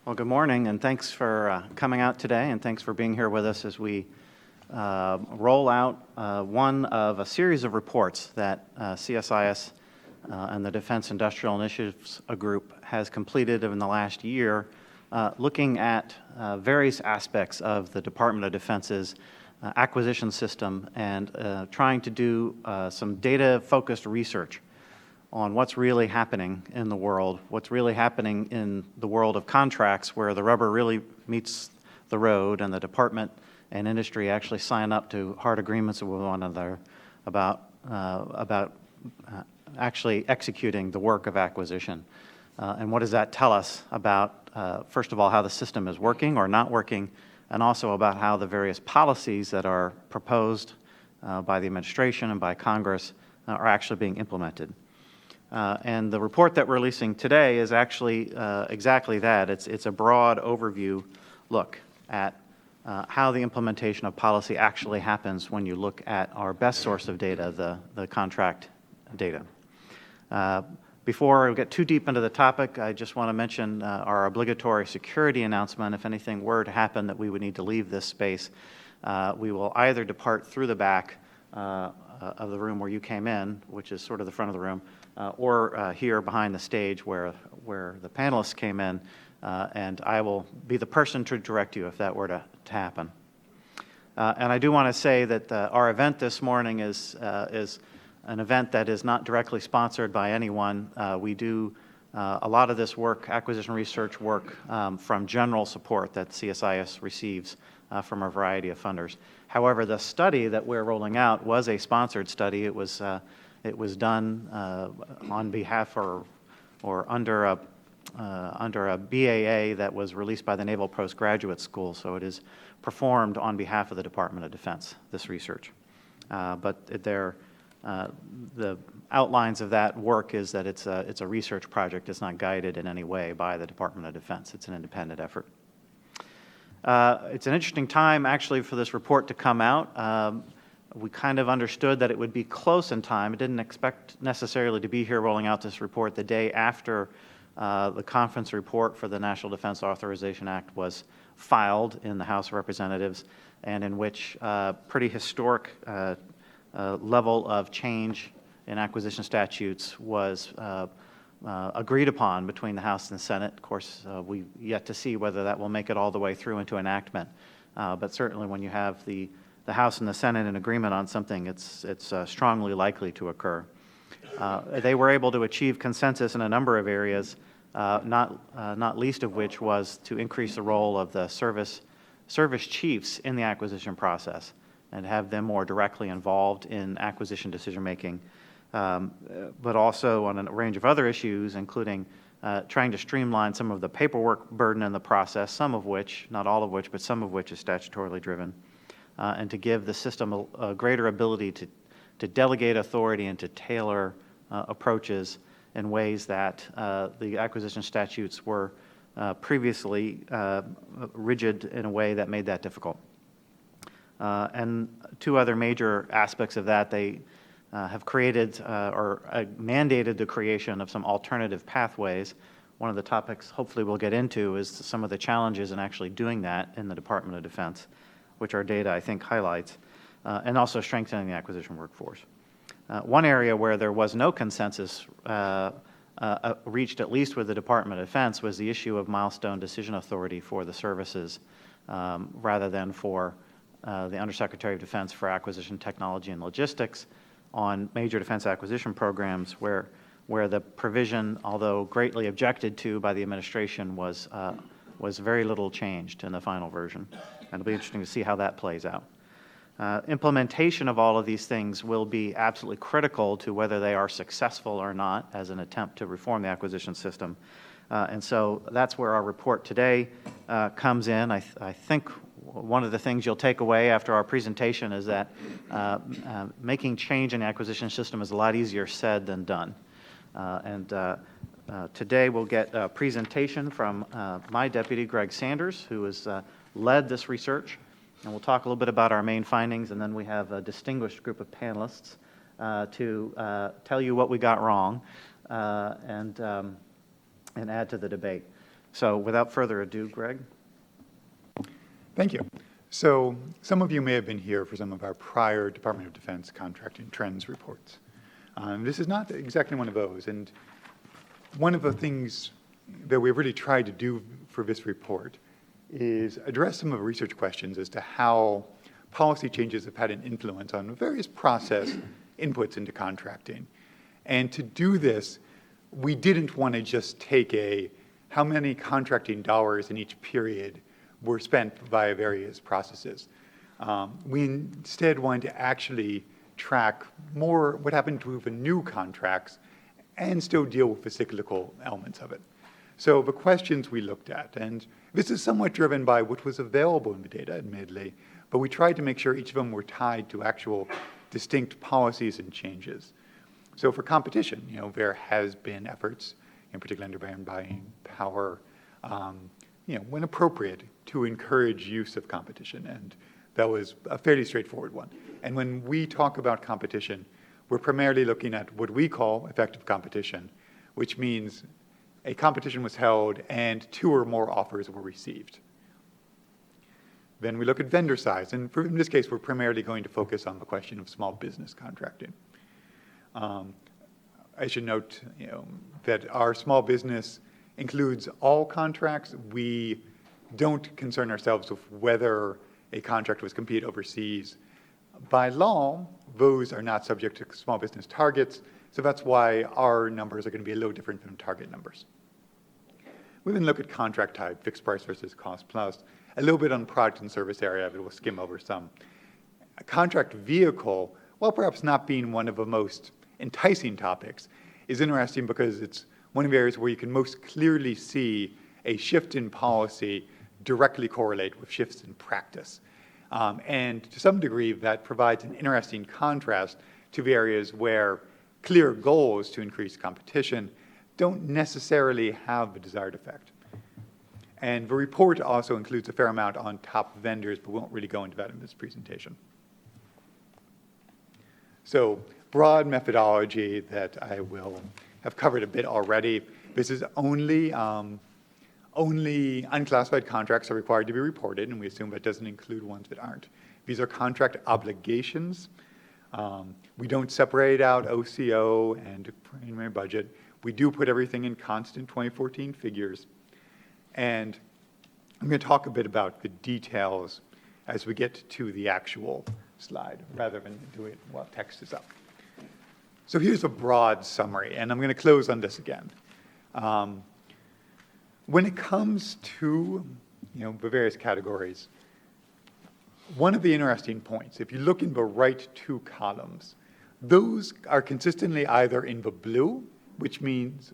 Well, good morning, and thanks for coming out today, and thanks for being here with us as we roll out one of a series of reports that CSIS and the Defense Industrial Initiatives Group has completed in the last year, looking at various aspects of the Department of Defense's acquisition system and trying to do some data-focused research on what's really happening in the world, what's really happening in the world of contracts where the rubber really meets the road and the department and industry actually sign up to hard agreements with one another about actually executing the work of acquisition. And what does that tell us about, first of all, how the system is working or not working, and also about how the various policies that are proposed by the administration and by Congress are actually being implemented. And the report that we're releasing today is actually exactly that. It's a broad overview look at how the implementation of policy actually happens when you look at our best source of data, the contract data. Before we get too deep into the topic, I just want to mention our obligatory security announcement. If anything were to happen that we would need to leave this space, we will either depart through the back of the room where you came in, which is sort of the front of the room, or here behind the stage where the panelists came in, and I will be the person to direct you if that were to happen. And I do want to say that our event this morning is an event that is not directly sponsored by anyone. We do a lot of this work, acquisition research work, from general support that CSIS receives from a variety of funders. However, the study that we're rolling out was a sponsored study. It was done on behalf or under a BAA that was released by the Naval Postgraduate School, so it is performed on behalf of the Department of Defense, this research. But the outlines of that work is that it's a research project. It's not guided in any way by the Department of Defense. It's an independent effort. It's an interesting time, actually, for this report to come out. We kind of understood that it would be close in time. I didn't expect necessarily to be here rolling out this report the day after the conference report for the National Defense Authorization Act was filed in the House of Representatives, and in which pretty historic level of change in acquisition statutes was agreed upon between the House and the Senate. Of course, we've yet to see whether that will make it all the way through into enactment. But certainly when you have the House and the Senate in agreement on something, it's strongly likely to occur. They were able to achieve consensus in a number of areas, not least of which was to increase the role of the service chiefs in the acquisition process and have them more directly involved in acquisition decision-making, but also on a range of other issues, including trying to streamline some of the paperwork burden in the process, some of which, not all of which, but some of which is statutorily driven, and to give the system a greater ability to delegate authority and to tailor approaches in ways that the acquisition statutes were previously rigid in a way that made that difficult. And two other major aspects of that, they have created or mandated the creation of some alternative pathways. One of the topics hopefully we'll get into is some of the challenges in actually doing that in the Department of Defense, which our data, I think, highlights, and also strengthening the acquisition workforce. One area where there was no consensus reached, at least with the Department of Defense, was the issue of milestone decision authority for the services rather than for the Undersecretary of Defense for Acquisition Technology and Logistics on major defense acquisition programs where the provision, although greatly objected to by the administration, was very little changed in the final version. And it'll be interesting to see how that plays out. Implementation of all of these things will be absolutely critical to whether they are successful or not as an attempt to reform the acquisition system. And so that's where our report today comes in. I think one of the things you'll take away after our presentation is that making change in the acquisition system is a lot easier said than done. Today we'll get a presentation from my deputy, Greg Sanders, who has led this research. And we'll talk a little bit about our main findings, and then we have a distinguished group of panelists to tell you what we got wrong and add to the debate. So without further ado, Greg. Thank you. So some of you may have been here for some of our prior Department of Defense contracting trends reports. This is not exactly one of those. And one of the things that we've really tried to do for this report is address some of the research questions as to how policy changes have had an influence on various process inputs into contracting. And to do this, we didn't want to just take how many contracting dollars in each period were spent via various processes. We instead wanted to actually track more what happened to the new contracts and still deal with the cyclical elements of it. So the questions we looked at, and this is somewhat driven by what was available in the data, admittedly, but we tried to make sure each of them were tied to actual distinct policies and changes. So for competition, there has been efforts, in particular under buying power, when appropriate, to encourage use of competition, and that was a fairly straightforward one. And when we talk about competition, we're primarily looking at what we call effective competition, which means a competition was held and 2 or more offers were received. Then we look at vendor size, and in this case, we're primarily going to focus on the question of small business contracting. I should note, that our small business includes all contracts. We don't concern ourselves with whether a contract was competed overseas. By law, those are not subject to small business targets, so that's why our numbers are going to be a little different from target numbers. We then look at contract type, fixed price versus cost plus, a little bit on product and service area, but we'll skim over some. A contract vehicle, while perhaps not being one of the most enticing topics, is interesting because it's one of the areas where you can most clearly see a shift in policy directly correlate with shifts in practice. And to some degree, that provides an interesting contrast to the areas where clear goals to increase competition don't necessarily have the desired effect. And the report also includes a fair amount on top vendors, but we won't really go into that in this presentation. So broad methodology that I will have covered a bit already. This is only unclassified contracts are required to be reported, and we assume that doesn't include ones that aren't. These are contract obligations. We don't separate out OCO and preliminary budget. We do put everything in constant 2014 figures. And I'm going to talk a bit about the details as we get to the actual slide, rather than do it while text is up. So here's a broad summary, and I'm going to close on this again. When it comes to the various categories, one of the interesting points, if you look in the right 2 columns, those are consistently either in the blue, which means,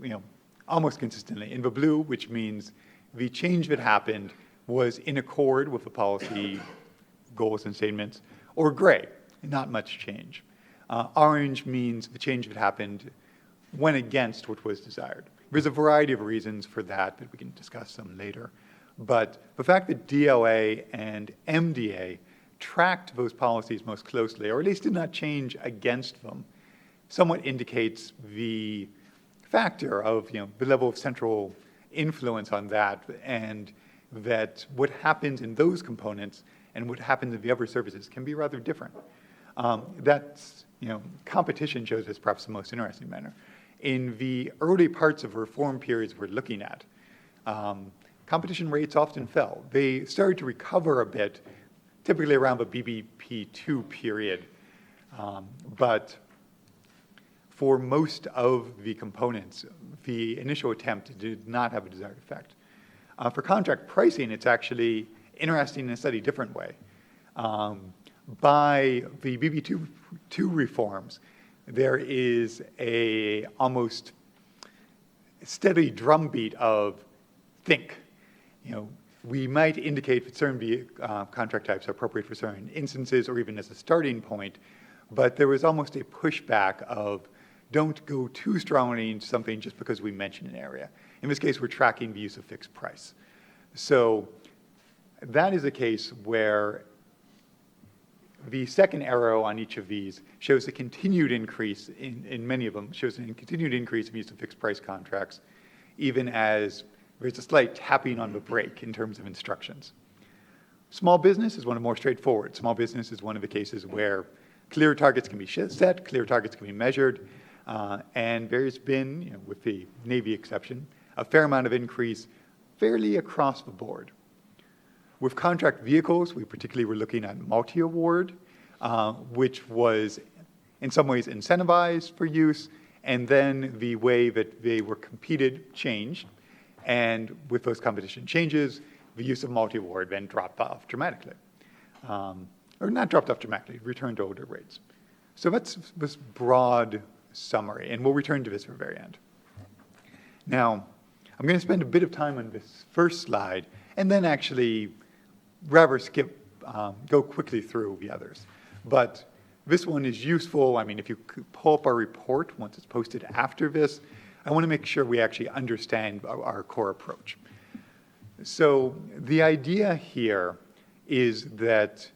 almost consistently in the blue, which means the change that happened was in accord with the policy goals and statements, or gray, not much change. Orange means the change that happened went against what was desired. There's a variety of reasons for that, but we can discuss some later. But the fact that DLA and MDA tracked those policies most closely, or at least did not change against them, somewhat indicates the factor of the level of central influence on that, and that what happens in those components and what happens in the other services can be rather different. That's, competition shows us perhaps the most interesting manner. In the early parts of reform periods we're looking at, competition rates often fell. They started to recover a bit, typically around the BBP2 period. But for most of the components, the initial attempt did not have a desired effect. For contract pricing, it's actually interesting in a slightly different way. By the BB2 reforms, there is a almost steady drumbeat of think. We might indicate that certain contract types are appropriate for certain instances or even as a starting point, but there was almost a pushback of don't go too strongly into something just because we mention an area. In this case, we're tracking the use of fixed price. So that is a case where the second arrow on each of these shows a continued increase in many of them, shows a continued increase in use of fixed price contracts, even as There's a slight tapping on the brake in terms of instructions. Small business is one of the more straightforward. Small business is one of the cases where clear targets can be set, clear targets can be measured, and there's been, with the Navy exception, a fair amount of increase fairly across the board. With contract vehicles, we particularly were looking at multi-award, which was in some ways incentivized for use, and then the way that they were competed changed, and with those competition changes, the use of multi-award then dropped off dramatically. Or not dropped off dramatically, returned to older rates. So that's this broad summary, and we'll return to this for the very end. Now, I'm going to spend a bit of time on this first slide, and then actually rather go quickly through the others. But this one is useful. I mean, if you pull up our report once it's posted after this, I want to make sure we actually understand our core approach. So the idea here is that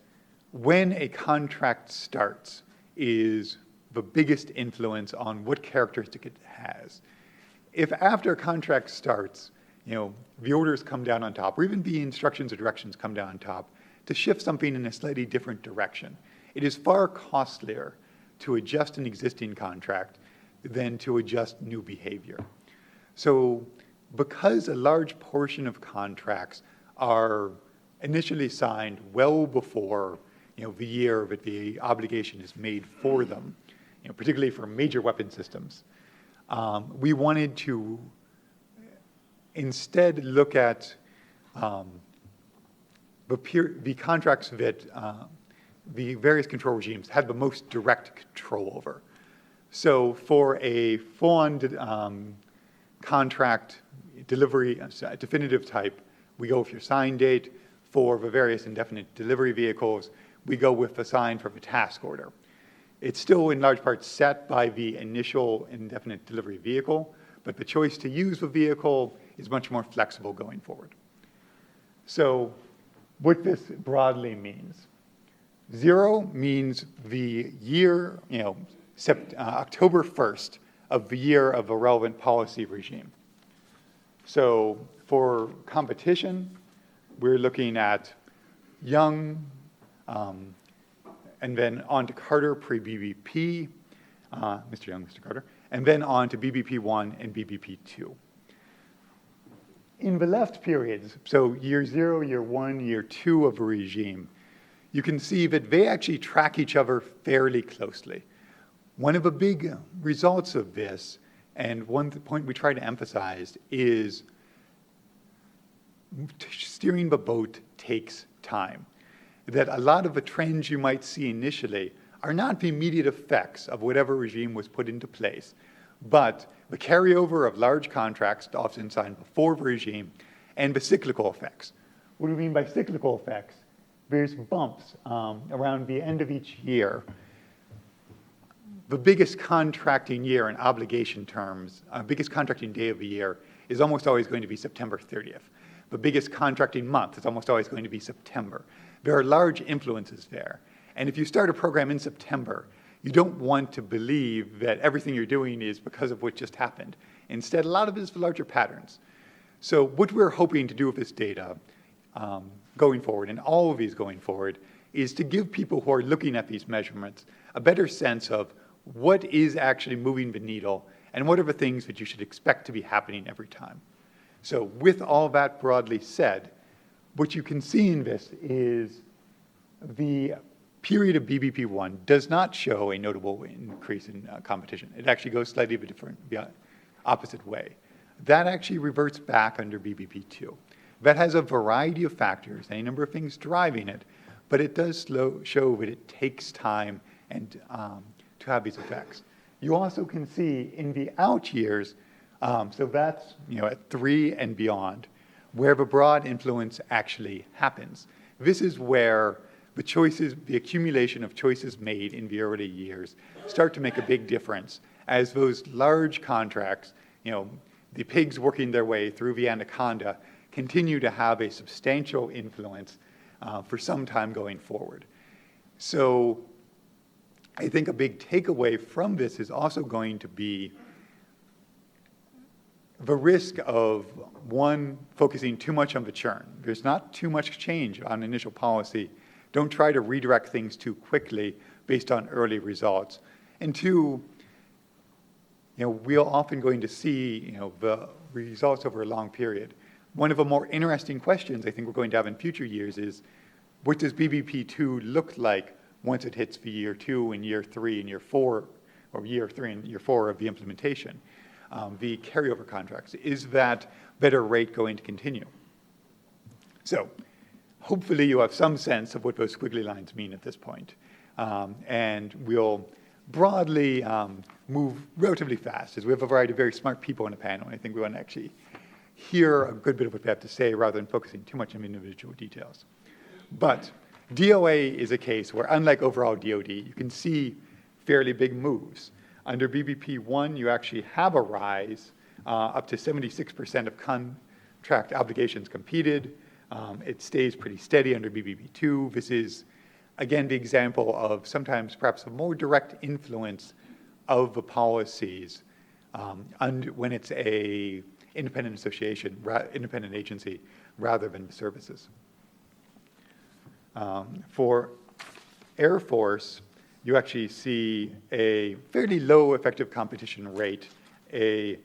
when a contract starts is the biggest influence on what characteristic it has. If after a contract starts, the orders come down on top, or even the instructions or directions come down on top, to shift something in a slightly different direction, it is far costlier to adjust an existing contract than to adjust new behavior. So because a large portion of contracts are initially signed well before the year that the obligation is made for them, particularly for major weapon systems, we wanted to instead look at the contracts that the various control regimes had the most direct control over. So for a full-on contract delivery, definitive type, we go with your sign date. For the various indefinite delivery vehicles, we go with the sign for the task order. It's still in large part set by the initial indefinite delivery vehicle, but the choice to use the vehicle is much more flexible going forward. So what this broadly means. 0 means the year, October 1st of the year of a relevant policy regime. So for competition, we're looking at Young, and then on to Carter pre-BBP, Mr. Young, Mr. Carter, and then on to BBP-1 and BBP-2. In the left periods, so year 0, year 1, year 2 of a regime, you can see that they actually track each other fairly closely. One of the big results of this, and one point we try to emphasize, is steering the boat takes time. That a lot of the trends you might see initially are not the immediate effects of whatever regime was put into place, but the carryover of large contracts often signed before the regime and the cyclical effects. What do we mean by cyclical effects? There's bumps around the end of each year. The biggest contracting year in obligation terms, biggest contracting day of the year is almost always going to be September 30th. The biggest contracting month is almost always going to be September. There are large influences there. And if you start a program in September, you don't want to believe that everything you're doing is because of what just happened. Instead, a lot of it is the larger patterns. So what we're hoping to do with this data going forward, and all of these going forward, is to give people who are looking at these measurements a better sense of what is actually moving the needle and what are the things that you should expect to be happening every time. So with all that broadly said, what you can see in this is the period of BBP-1 does not show a notable increase in competition. It actually goes slightly the opposite way. That actually reverts back under BBP-2. That has a variety of factors, any number of things driving it, but it does show that it takes time and to have these effects. You also can see in the out years, so that's at 3 and beyond, where the broad influence actually happens. This is where the choices, the accumulation of choices made in the early years start to make a big difference as those large contracts, the pigs working their way through the anaconda, continue to have a substantial influence for some time going forward. So I think a big takeaway from this is also going to be the risk of, one, focusing too much on the churn. There's not too much change on initial policy. Don't try to redirect things too quickly based on early results. And two, we're often going to see, the results over a long period. One of the more interesting questions I think we're going to have in future years is, what does BBP2 look like once it hits the year 2 and year 3 and year 4, or year 3 and year 4 of the implementation? The carryover contracts, is that better rate going to continue? So hopefully you have some sense of what those squiggly lines mean at this point. And we'll broadly move relatively fast, as we have a variety of very smart people on the panel, and I think we want to actually hear a good bit of what they have to say rather than focusing too much on individual details. But DOA is a case where, unlike overall DoD, you can see fairly big moves. Under BBP1, you actually have a rise up to 76% of contract obligations competed. It stays pretty steady under BBP2. This is, again, the example of sometimes perhaps a more direct influence of the policies when it's a independent association, independent agency, rather than the services. For Air Force, you actually see a fairly low effective competition rate, a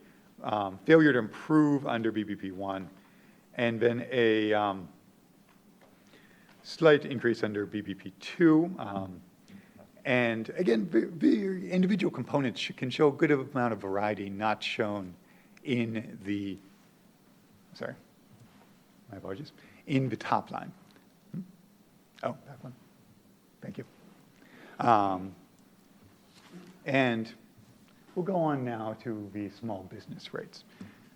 failure to improve under BBP1, and then a slight increase under BBP2. And again, the individual components can show a good amount of variety not shown in the, sorry, my apologies, in the top line. Oh, that one. Thank you. And we'll go on now to the small business rates.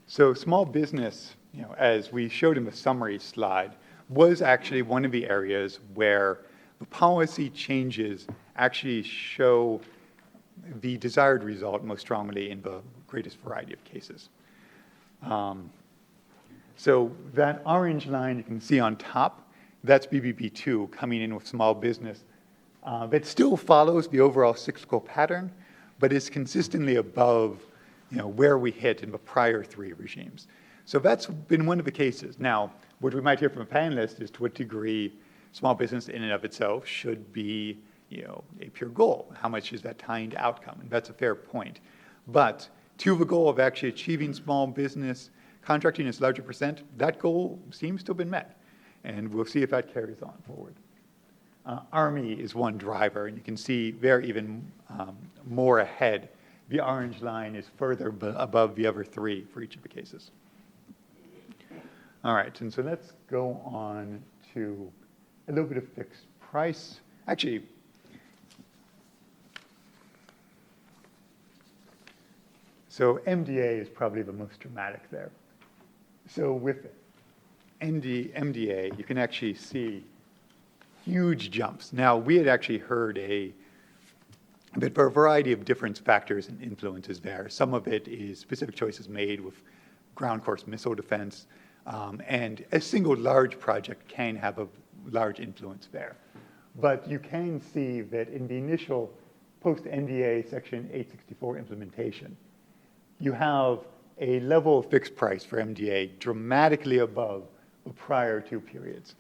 So small business, as we showed in the summary slide, was actually one of the areas where the policy changes actually show the desired result most strongly in the greatest variety of cases. So that orange line you can see on top, that's BBP2 coming in with small business. That still follows the overall cyclical pattern, but is consistently above where we hit in the prior 3 regimes. So that's been one of the cases. Now, what we might hear from a panelist is to what degree small business in and of itself should be a pure goal. How much is that tying to outcome? And that's a fair point. But to the goal of actually achieving small business contracting its larger percent, that goal seems to have been met. And we'll see if that carries on forward. Army is one driver, and you can see they're even more ahead. The orange line is further above the other 3 for each of the cases. All right, and so let's go on to a little bit of fixed price. Actually, so MDA is probably the most dramatic there. So with MDA, you can actually see huge jumps. Now, we had actually heard but for a variety of different factors and influences there. Some of it is specific choices made with ground course missile defense, and a single large project can have a large influence there. But you can see that in the initial post-NDA Section 864 implementation, you have a level of fixed price for MDA dramatically above the prior 2 periods.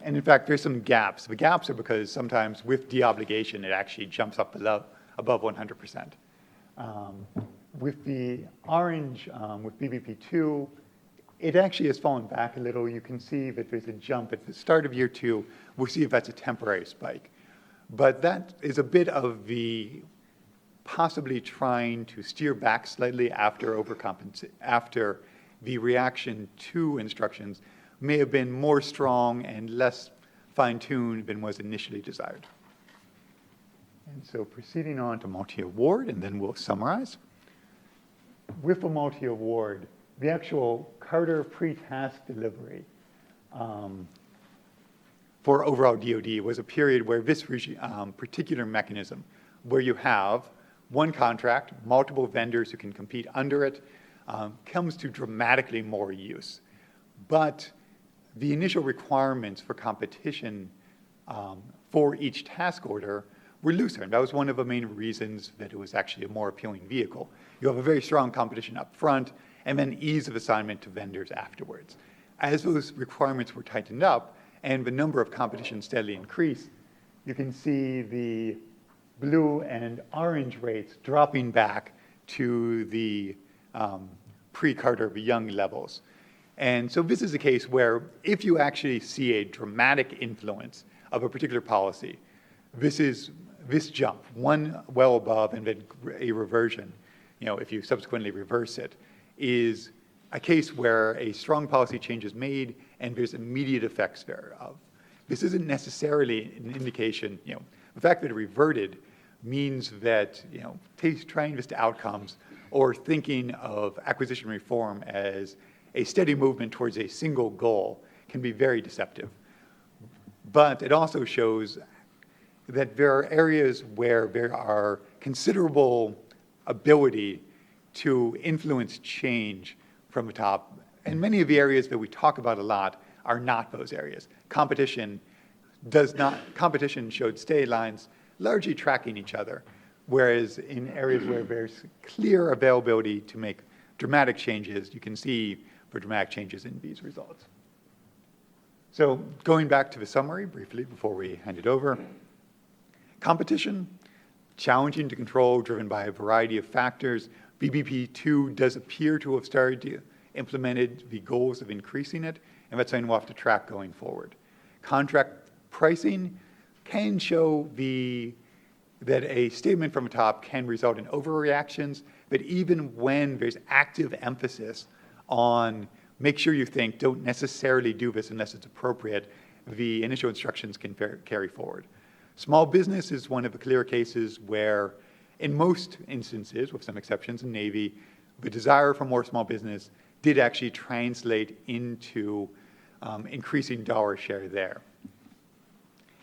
And in fact, there's some gaps. The gaps are because sometimes with deobligation, it actually jumps up above 100%. With the orange, with BBP2, it actually has fallen back a little. You can see that there's a jump at the start of year 2. We'll see if that's a temporary spike. But that is a bit of the possibly trying to steer back slightly after the reaction to instructions may have been more strong and less fine-tuned than was initially desired. And so proceeding on to multi-award, and then we'll summarize. With a multi-award, the actual Carter pre-task delivery for overall DoD was a period where this particular mechanism, where you have one contract, multiple vendors who can compete under it, comes to dramatically more use. But the initial requirements for competition for each task order were looser, and that was one of the main reasons that it was actually a more appealing vehicle. you have a very strong competition up front, and then ease of assignment to vendors afterwards. As those requirements were tightened up and the number of competitions steadily increased, you can see the blue and orange rates dropping back to the pre-Carter Young levels. And so this is a case where if you actually see a dramatic influence of a particular policy, this jump, one well above and then a reversion, if you subsequently reverse it, is a case where a strong policy change is made and there's immediate effects thereof. This isn't necessarily an indication, the fact that it reverted means that, trying this to outcomes or thinking of acquisition reform as a steady movement towards a single goal can be very deceptive. But it also shows that there are areas where there are considerable ability to influence change from the top. And many of the areas that we talk about a lot are not those areas. Competition showed steady lines largely tracking each other, whereas in areas where there's clear availability to make dramatic changes, you can see for dramatic changes in these results. So going back to the summary briefly before we hand it over, competition, challenging to control, driven by a variety of factors. BBP2 does appear to have started to implemented the goals of increasing it, and that's something we'll have to track going forward. Contract pricing can show that a statement from the top can result in overreactions, but even when there's active emphasis on make sure you think, don't necessarily do this unless it's appropriate, the initial instructions can carry forward. Small business is one of the clear cases where, in most instances, with some exceptions in Navy, the desire for more small business did actually translate into increasing dollar share there.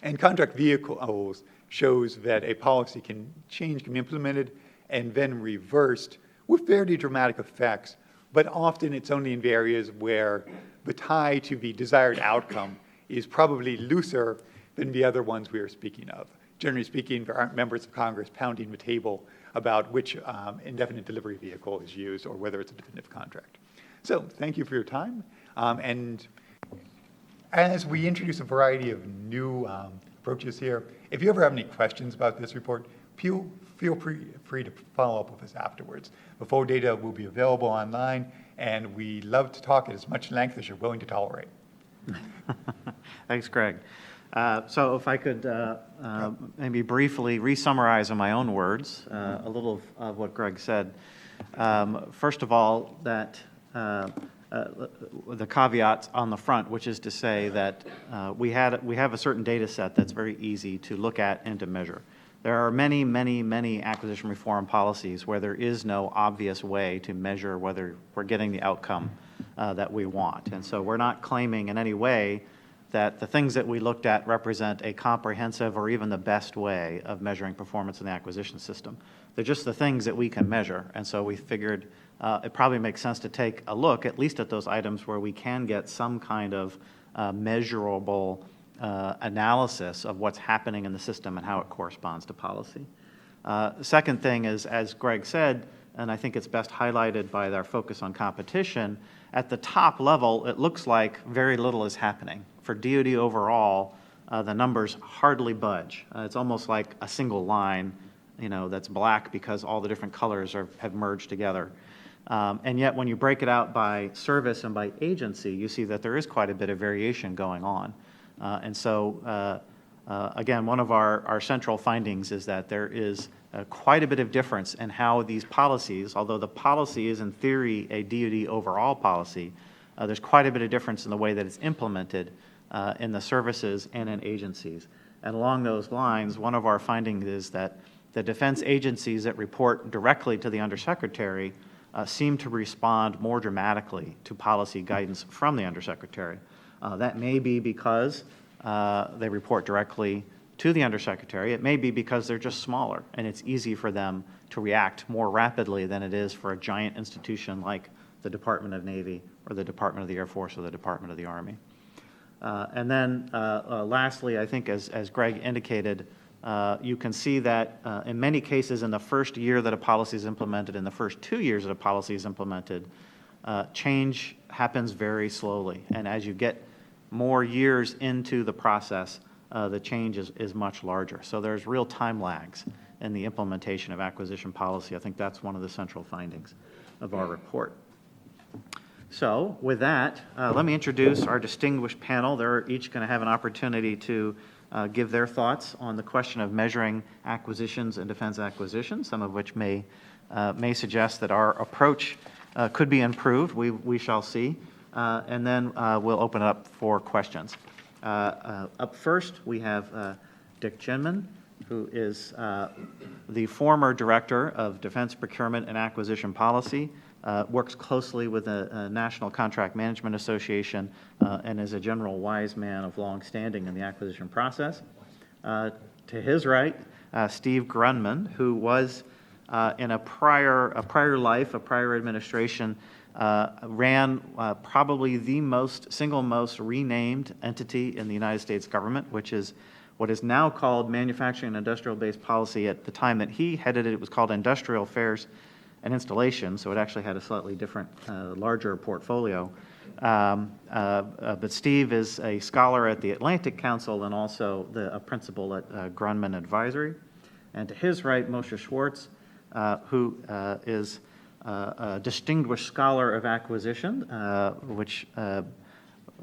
And contract vehicles shows that a policy can be implemented and then reversed with fairly dramatic effects, but often it's only in the areas where the tie to the desired outcome is probably looser than the other ones we are speaking of. Generally speaking, there aren't members of Congress pounding the table about which indefinite delivery vehicle is used or whether it's a definitive contract. So thank you for your time. And as we introduce a variety of new approaches here, if you ever have any questions about this report, feel free to follow up with us afterwards. The full data will be available online, and we love to talk at as much length as you're willing to tolerate. Thanks, Greg. So if I could maybe briefly re-summarize in my own words a little of what Greg said. First of all, that the caveats on the front, which is to say that we have a certain data set that's very easy to look at and to measure. There are many, many, many acquisition reform policies where there is no obvious way to measure whether we're getting the outcome that we want. And so we're not claiming in any way that the things that we looked at represent a comprehensive or even the best way of measuring performance in the acquisition system. They're just the things that we can measure. And so we figured it probably makes sense to take a look at least at those items where we can get some kind of measurable analysis of what's happening in the system and how it corresponds to policy. Second thing is, as Greg said, and I think it's best highlighted by our focus on competition, at the top level, it looks like very little is happening. For DoD overall, the numbers hardly budge. It's almost like a single line, that's black because all the different colors have merged together. And yet, when you break it out by service and by agency, you see that there is quite a bit of variation going on. And so, again, one of our central findings is that there is quite a bit of difference in how these policies, although the policy is in theory a DoD overall policy, there's quite a bit of difference in the way that it's implemented in the services and in agencies. And along those lines, one of our findings is that the defense agencies that report directly to the Undersecretary seem to respond more dramatically to policy guidance from the Undersecretary. That may be because they report directly to the Undersecretary. It may be because they're just smaller and it's easy for them to react more rapidly than it is for a giant institution like the Department of Navy or the Department of the Air Force or the Department of the Army. And then lastly, I think as Greg indicated, you can see that in many cases, in the first year that a policy is implemented, in the first 2 years that a policy is implemented, change happens very slowly. And as you get more years into the process, the change is much larger. So there's real time lags in the implementation of acquisition policy. I think that's one of the central findings of our report. So with that, let me introduce our distinguished panel. They're each going to have an opportunity to give their thoughts on the question of measuring acquisitions and defense acquisitions, some of which may suggest that our approach could be improved. We shall see. And then we'll open it up for questions. Up first, we have Dick Ginman, who is the former Director of Defense Procurement and Acquisition Policy, works closely with the National Contract Management Association, and is a general wise man of long standing in the acquisition process. To his right, Steve Grunman, who was in a prior life, a prior administration, ran probably the single most renamed entity in the United States government, which is what is now called Manufacturing and Industrial-Based Policy. At the time that he headed it, it was called Industrial Affairs and Installation, so it actually had a slightly different, larger portfolio. But Steve is a scholar at the Atlantic Council and also a principal at Grunman Advisory. And to his right, Moshe Schwartz, who is a distinguished scholar of acquisition, which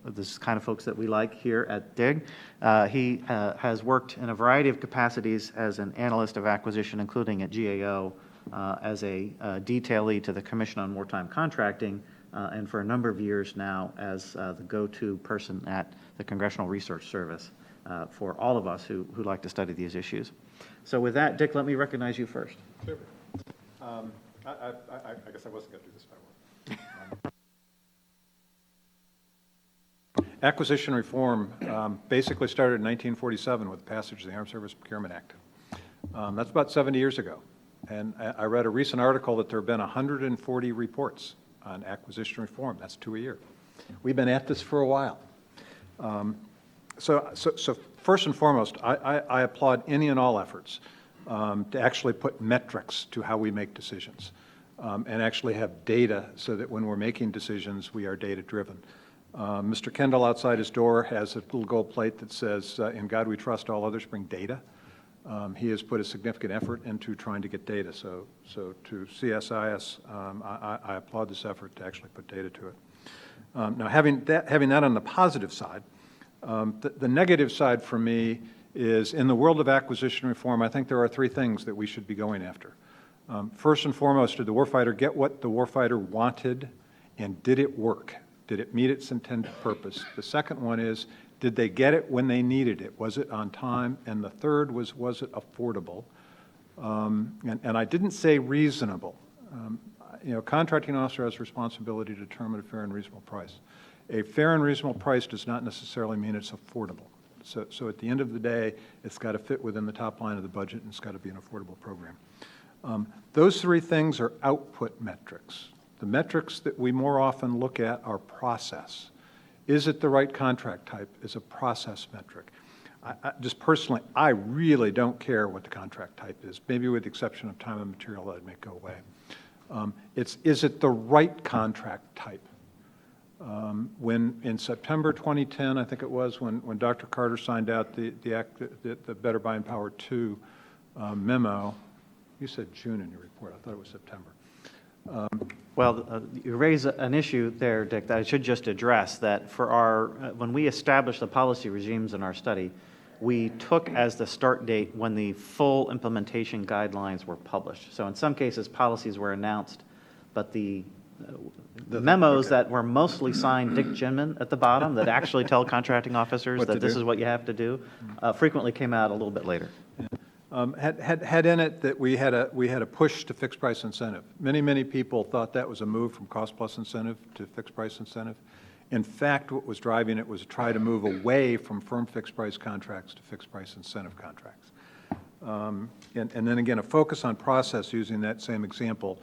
this is the kind of folks that we like here at DIG. He has worked in a variety of capacities as an analyst of acquisition, including at GAO, as a detailee to the Commission on Wartime Contracting, and for a number of years now as the go-to person at the Congressional Research Service for all of us who like to study these issues. So with that, Dick, let me recognize you first. Sure. I guess I wasn't going to do this if I were. Acquisition reform basically started in 1947 with the passage of the Armed Services Procurement Act. That's about 70 years ago. And I read a recent article that there have been 140 reports on acquisition reform. That's 2 a year. We've been at this for a while. So first and foremost, I applaud any and all efforts to actually put metrics to how we make decisions and actually have data so that when we're making decisions, we are data-driven. Mr. Kendall outside his door has a little gold plate that says, "In God we trust, all others bring data." He has put a significant effort into trying to get data. So to CSIS, I applaud this effort to actually put data to it. Now, having that on the positive side, the negative side for me is in the world of acquisition reform, I think there are three things that we should be going after. First and foremost, did the warfighter get what the warfighter wanted, and did it work? Did it meet its intended purpose? The second one is, did they get it when they needed it? Was it on time? And the third was it affordable? And I didn't say reasonable. Contracting officer has responsibility to determine a fair and reasonable price. A fair and reasonable price does not necessarily mean it's affordable. So at the end of the day, it's got to fit within the top line of the budget, and it's got to be an affordable program. Those three things are output metrics. The metrics that we more often look at are process. Is it the right contract type is a process metric. Just personally, I really don't care what the contract type is, maybe with the exception of time and material that I'd make go away. Is it the right contract type? When in September 2010, I think it was, when Dr. Carter signed out the Better Buying Power 2 memo, you said June in your report. I thought it was September. Well, you raise an issue there, Dick, that I should just address, that for when we established the policy regimes in our study, we took as the start date when the full implementation guidelines were published. So in some cases, policies were announced, but the memos that were mostly signed Dick Ginman at the bottom that actually tell contracting officers that this is what you have to do, frequently came out a little bit later. Had in it that we had a push to fixed price incentive. Many people thought that was a move from cost plus incentive to fixed price incentive. In fact, what was driving it was to try to move away from firm fixed price contracts to fixed price incentive contracts. And then again, a focus on process using that same example.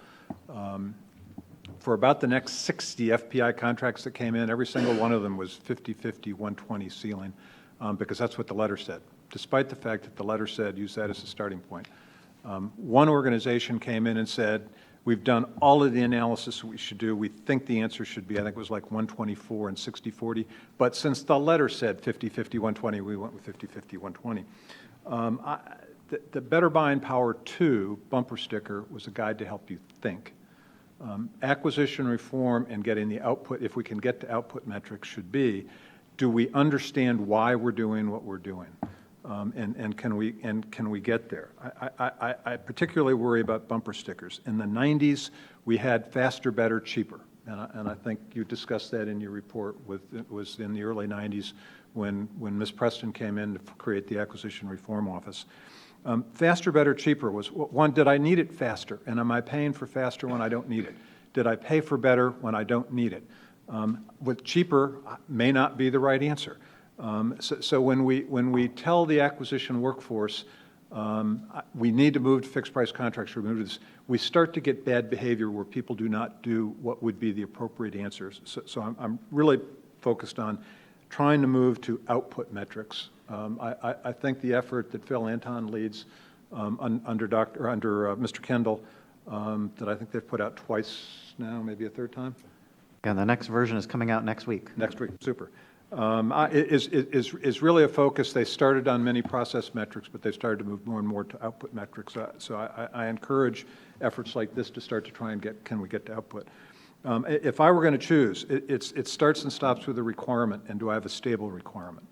For about the next 60 FPI contracts that came in, every single one of them was 50-50, 120 ceiling, because that's what the letter said. despite the fact that the letter said use that as a starting point. One organization came in and said, we've done all of the analysis we should do. We think the answer should be, I think it was like 124 and 60-40. But since the letter said 50-50, 120, we went with 50-50, 120. The Better Buying Power 2 bumper sticker was a guide to help you think. Acquisition reform and getting the output, if we can get to output metrics, should be, do we understand why we're doing what we're doing? And can we get there? I particularly worry about bumper stickers. In the 90s, we had faster, better, cheaper. And I think you discussed that in your report. It was in the early 90s when Ms. Preston came in to create the Acquisition Reform Office. Faster, better, cheaper was, one, did I need it faster? And am I paying for faster when I don't need it? Did I pay for better when I don't need it? With cheaper may not be the right answer. So when we tell the acquisition workforce, we need to move to fixed price contracts, we start to get bad behavior where people do not do what would be the appropriate answers. So I'm really focused on trying to move to output metrics. I think the effort that Phil Anton leads under Mr. Kendall, that I think they've put out twice now, maybe a third time. And the next version is coming out next week. Next week, super. Is really a focus. They started on many process metrics, but they've started to move more and more to output metrics. So I encourage efforts like this to start to try and can we get to output? If I were going to choose, it starts and stops with a requirement, and do I have a stable requirement?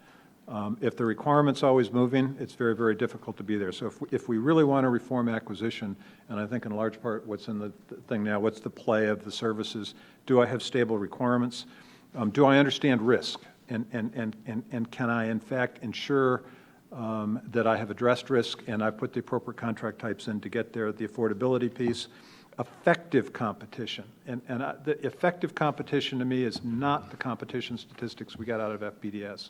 If the requirement's always moving, it's very, very difficult to be there. So if we really want to reform acquisition, and I think in large part what's in the thing now, what's the play of the services, do I have stable requirements? Do I understand risk? And can I, in fact, ensure that I have addressed risk and I put the appropriate contract types in to get there, the affordability piece? Effective competition. The effective competition to me is not the competition statistics we got out of FBDS.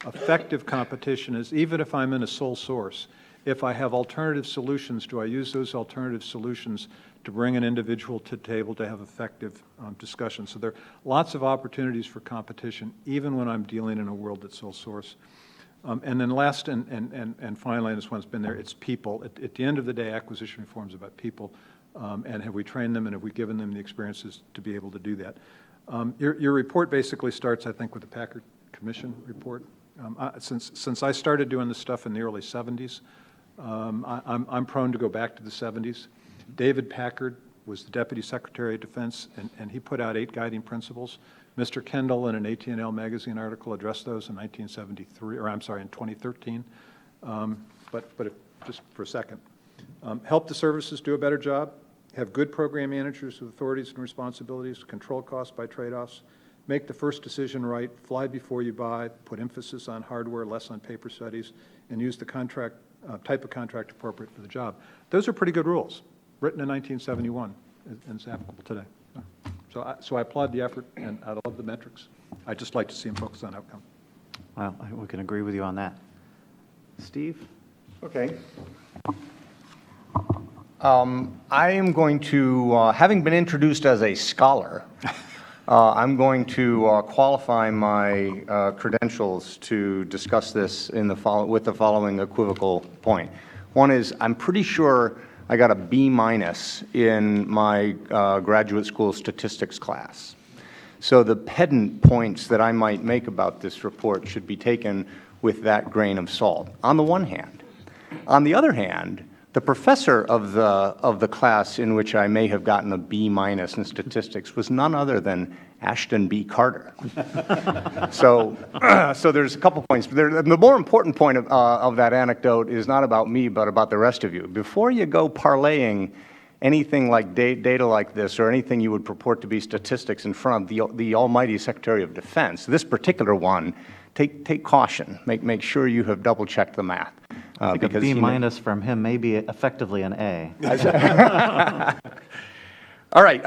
Effective competition is, even if I'm in a sole source, if I have alternative solutions, do I use those alternative solutions to bring an individual to the table to have effective discussion? So there are lots of opportunities for competition, even when I'm dealing in a world that's sole source. And then last and finally, and this one's been there, it's people. At the end of the day, acquisition reform is about people. And have we trained them and have we given them the experiences to be able to do that? Your report basically starts, I think, with the Packard Commission report. Since I started doing this stuff in the early 70s, I'm prone to go back to the 70s. David Packard was the Deputy Secretary of Defense, and he put out 8 guiding principles. Mr. Kendall, in an AT&L magazine article, addressed those in 1973, or I'm sorry, in 2013. Just for a second. Help the services do a better job, have good program managers with authorities and responsibilities, control costs by trade-offs, make the first decision right, fly before you buy, put emphasis on hardware, less on paper studies, and use the contract type of contract appropriate for the job. Those are pretty good rules, written in 1971, and it's applicable today. So I applaud the effort, and I love the metrics. I'd just like to see them focus on outcome. Well, we can agree with you on that. Steve? Okay. I am going to, having been introduced as a scholar, I'm going to qualify my credentials to discuss this with the following equivocal point. One is, I'm pretty sure I got a B- in my graduate school statistics class. So the pedant points that I might make about this report should be taken with that grain of salt, on the one hand. On the other hand, the professor of the class in which I may have gotten a B- in statistics was none other than Ashton B. Carter. So there's a couple points. The more important point of that anecdote is not about me, but about the rest of you. Before you go parlaying anything like data like this or anything you would purport to be statistics in front of the almighty Secretary of Defense, this particular one, take caution. Make sure you have double-checked the math. I think a B- from him may be effectively an A. All right,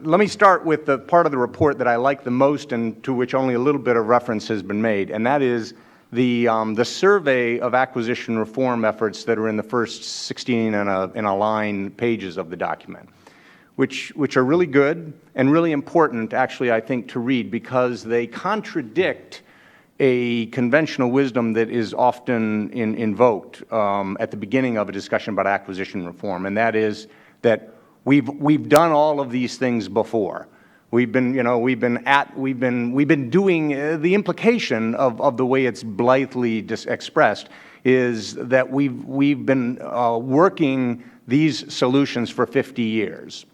let me start with the part of the report that I like the most and to which only a little bit of reference has been made, and that is the survey of acquisition reform efforts that are in the first 16 in a line pages of the document, which are really good and really important, actually, I think, to read because they contradict a conventional wisdom that is often invoked at the beginning of a discussion about acquisition reform, and that is that we've done all of these things before. We've been doing, the implication of the way it's blithely expressed is that we've been working these solutions for 50 years.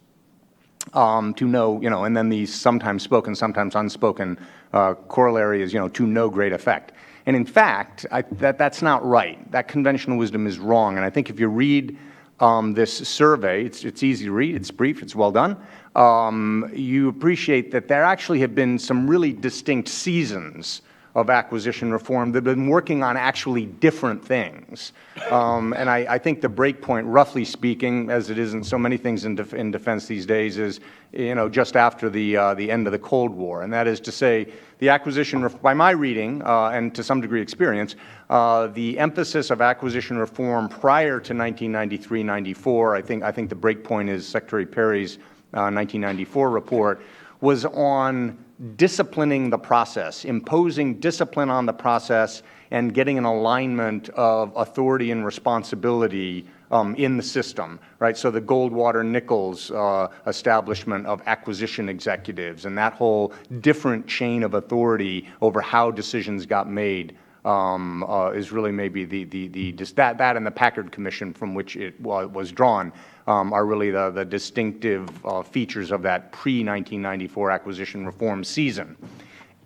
To know, and then these sometimes spoken, sometimes unspoken corollary is, to no great effect. And in fact, that's not right. That conventional wisdom is wrong. And I think if you read this survey, it's easy to read, it's brief, it's well done, you appreciate that there actually have been some really distinct seasons of acquisition reform that have been working on actually different things. And I think the break point, roughly speaking, as it is in so many things in defense these days, is just after the end of the Cold War. And that is to say, the acquisition, by my reading and to some degree experience, the emphasis of acquisition reform prior to 1993-94, I think the break point is Secretary Perry's 1994 report, was on disciplining the process, imposing discipline on the process, and getting an alignment of authority and responsibility in the system, right? So the Goldwater-Nichols establishment of acquisition executives and that whole different chain of authority over how decisions got made is really maybe that and the Packard Commission from which it was drawn are really the distinctive features of that pre-1994 acquisition reform season.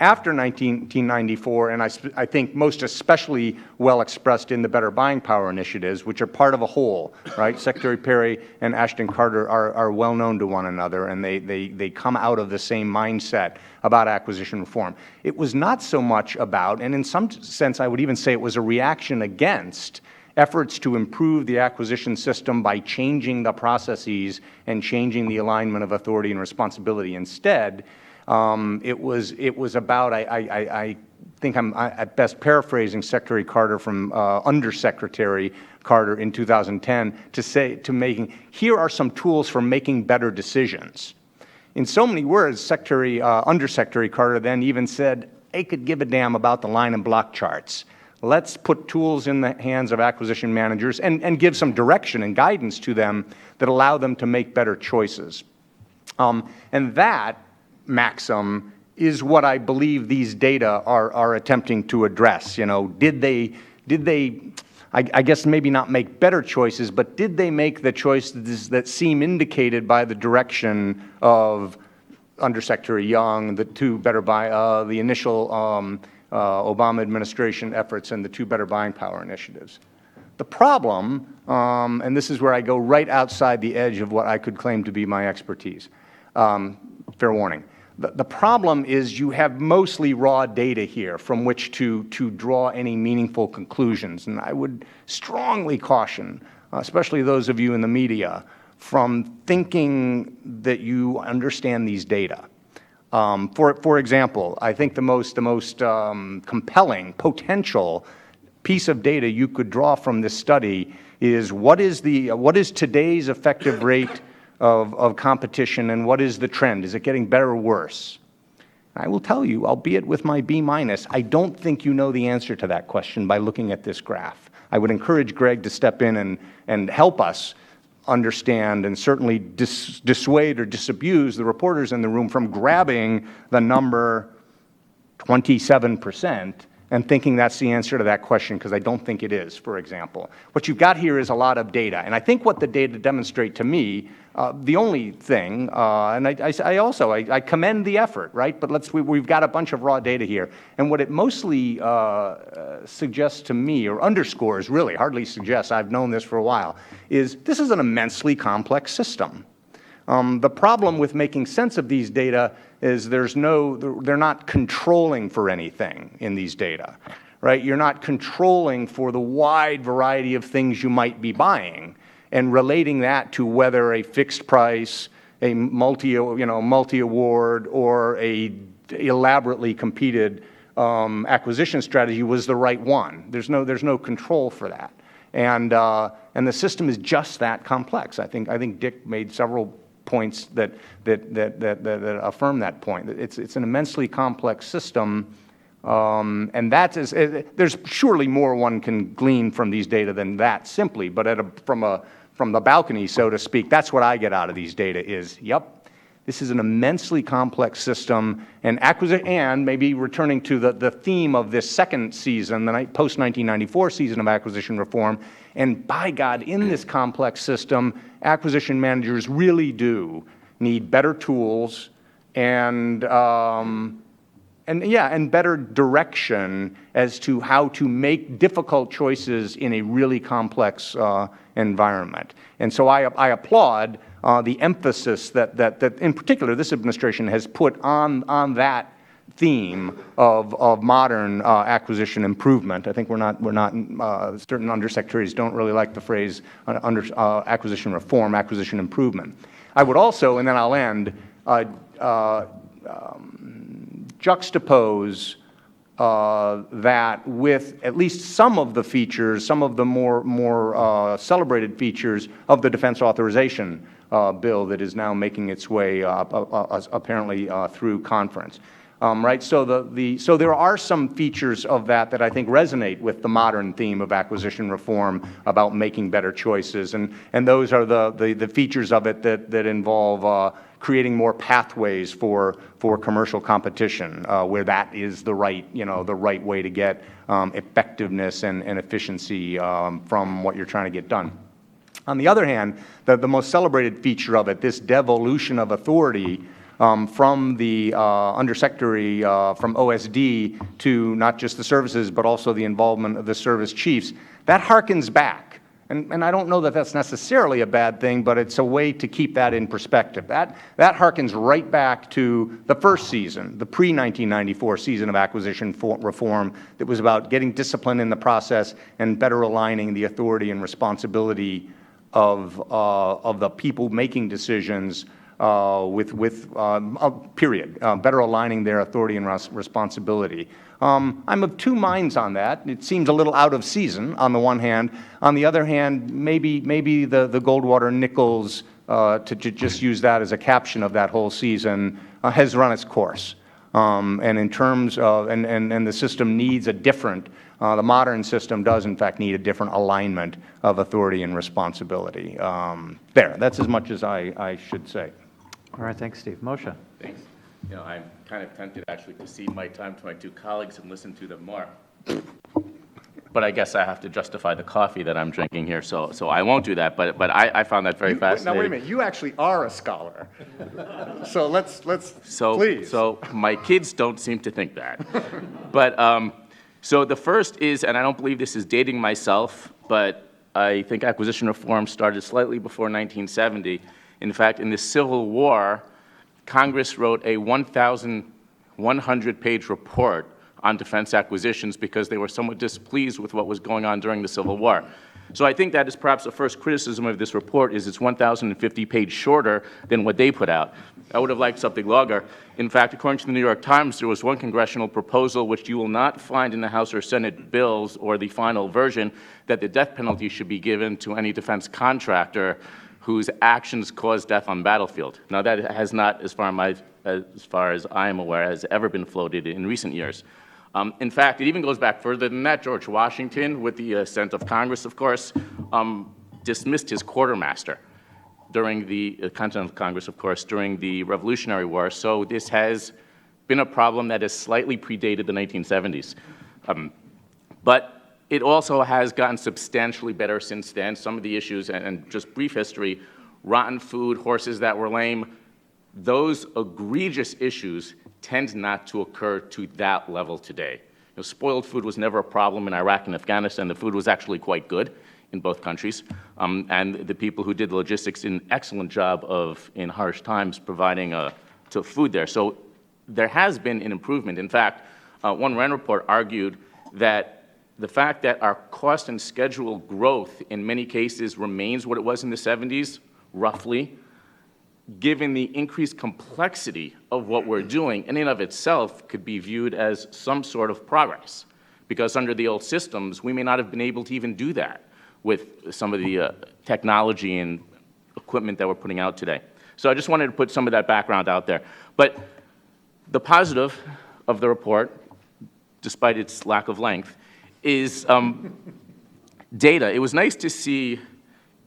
After 1994, and I think most especially well expressed in the Better Buying Power initiatives, which are part of a whole, right? Secretary Perry and Ashton Carter are well known to one another, and they come out of the same mindset about acquisition reform. It was not so much about, and in some sense I would even say it was a reaction against, efforts to improve the acquisition system by changing the processes and changing the alignment of authority and responsibility. Instead, it was about, I think I'm at best paraphrasing Secretary Carter from Undersecretary Carter in 2010 here are some tools for making better decisions. In so many words, Undersecretary Carter then even said, they could give a damn about the line and block charts. Let's put tools in the hands of acquisition managers and give some direction and guidance to them that allow them to make better choices. And that maxim is what I believe these data are attempting to address. Did they, I guess maybe not make better choices, but did they make the choices that seem indicated by the direction of Undersecretary Young, the initial Obama administration efforts and the two Better Buying Power initiatives? The problem, and this is where I go right outside the edge of what I could claim to be my expertise, fair warning. The problem is you have mostly raw data here from which to draw any meaningful conclusions. And I would strongly caution, especially those of you in the media, from thinking that you understand these data. For example, I think the most compelling potential piece of data you could draw from this study is what is today's effective rate of competition and what is the trend? Is it getting better or worse? I will tell you, albeit with my B-, I don't think you know the answer to that question by looking at this graph. I would encourage Greg to step in and help us understand and certainly dissuade or disabuse the reporters in the room from grabbing the number 27% and thinking that's the answer to that question, because I don't think it is, for example. What you've got here is a lot of data, and I think what the data demonstrate to me, the only thing, and I commend the effort, right? But we've got a bunch of raw data here, and what it mostly suggests to me, or underscores really, hardly suggests, I've known this for a while, is this is an immensely complex system. The problem with making sense of these data is they're not controlling for anything in these data, right? You're not controlling for the wide variety of things you might be buying and relating that to whether a fixed price, a multi-award, or a elaborately competed acquisition strategy was the right one. There's no control for that, and the system is just that complex. I think Dick made several points that affirm that point. It's an immensely complex system And that is, there's surely more one can glean from these data than that simply, but from the balcony, so to speak, that's what I get out of these data is, yep, this is an immensely complex system, and maybe returning to the theme of this second season, the post-1994 season of acquisition reform, and by God, in this complex system, acquisition managers really do need better tools and better direction as to how to make difficult choices in a really complex environment. And so I applaud the emphasis that in particular this administration has put on that theme of modern acquisition improvement. I think we're not certain undersecretaries don't really like the phrase acquisition reform, acquisition improvement. I would also, and then I'll end, juxtapose that with at least some of the features, some of the more celebrated features of the defense authorization bill that is now making its way apparently through conference. Right, so there are some features of that I think resonate with the modern theme of acquisition reform about making better choices, and those are the features of it that involve creating more pathways for commercial competition, where that is the right way to get effectiveness and efficiency from what you're trying to get done. On the other hand, the most celebrated feature of it, this devolution of authority from the undersecretary from OSD to not just the services but also the involvement of the service chiefs, that harkens back. And I don't know that that's necessarily a bad thing, but it's a way to keep that in perspective. That harkens right back to the first season, the pre-1994 season of acquisition reform that was about getting discipline in the process and better aligning the authority and responsibility of the people making decisions period, better aligning their authority and responsibility. I'm of two minds on that. It seems a little out of season on the one hand. On the other hand, maybe the Goldwater-Nichols, to just use that as a caption of that whole season, has run its course. And in terms of, and the system needs a different, the modern system does in fact need a different alignment of authority and responsibility. That's as much as I should say. All right, thanks, Steve. Moshe? Thanks. You know, I'm kind of tempted actually to cede my time to my two colleagues and listen to them more. But I guess I have to justify the coffee that I'm drinking here, so I won't do that. But I found that very fascinating. Now wait a minute, you actually are a scholar. So let's please. So my kids don't seem to think that. But so the first is, and I don't believe this is dating myself, but I think acquisition reform started slightly before 1970. In fact, in the Civil War, Congress wrote a 1,100-page report on defense acquisitions because they were somewhat displeased with what was going on during the Civil War. So I think that is perhaps the first criticism of this report is it's 1,050 pages shorter than what they put out. I would have liked something longer. In fact, according to the New York Times, there was one congressional proposal which you will not find in the House or Senate bills or the final version that the death penalty should be given to any defense contractor whose actions cause death on battlefield. Now that has not, as far as I am aware, has ever been floated in recent years. In fact, it even goes back further than that. George Washington, with the assent of Congress, of course, dismissed his quartermaster during the Continental Congress, of course, during the Revolutionary War. So this has been a problem that has slightly predated the 1970s. But it also has gotten substantially better since then. Some of the issues, and just brief history, rotten food, horses that were lame, those egregious issues tend not to occur to that level today. You know, spoiled food was never a problem in Iraq and Afghanistan. The food was actually quite good in both countries. And the people who did the logistics did an excellent job of, in harsh times, providing to food there. So there has been an improvement. In fact, one RAND report argued that the fact that our cost and schedule growth in many cases remains what it was in the 70s, roughly, given the increased complexity of what we're doing, in and of itself could be viewed as some sort of progress. Because under the old systems, we may not have been able to even do that with some of the technology and equipment that we're putting out today. So I just wanted to put some of that background out there. But the positive of the report, despite its lack of length, is data. It was nice to see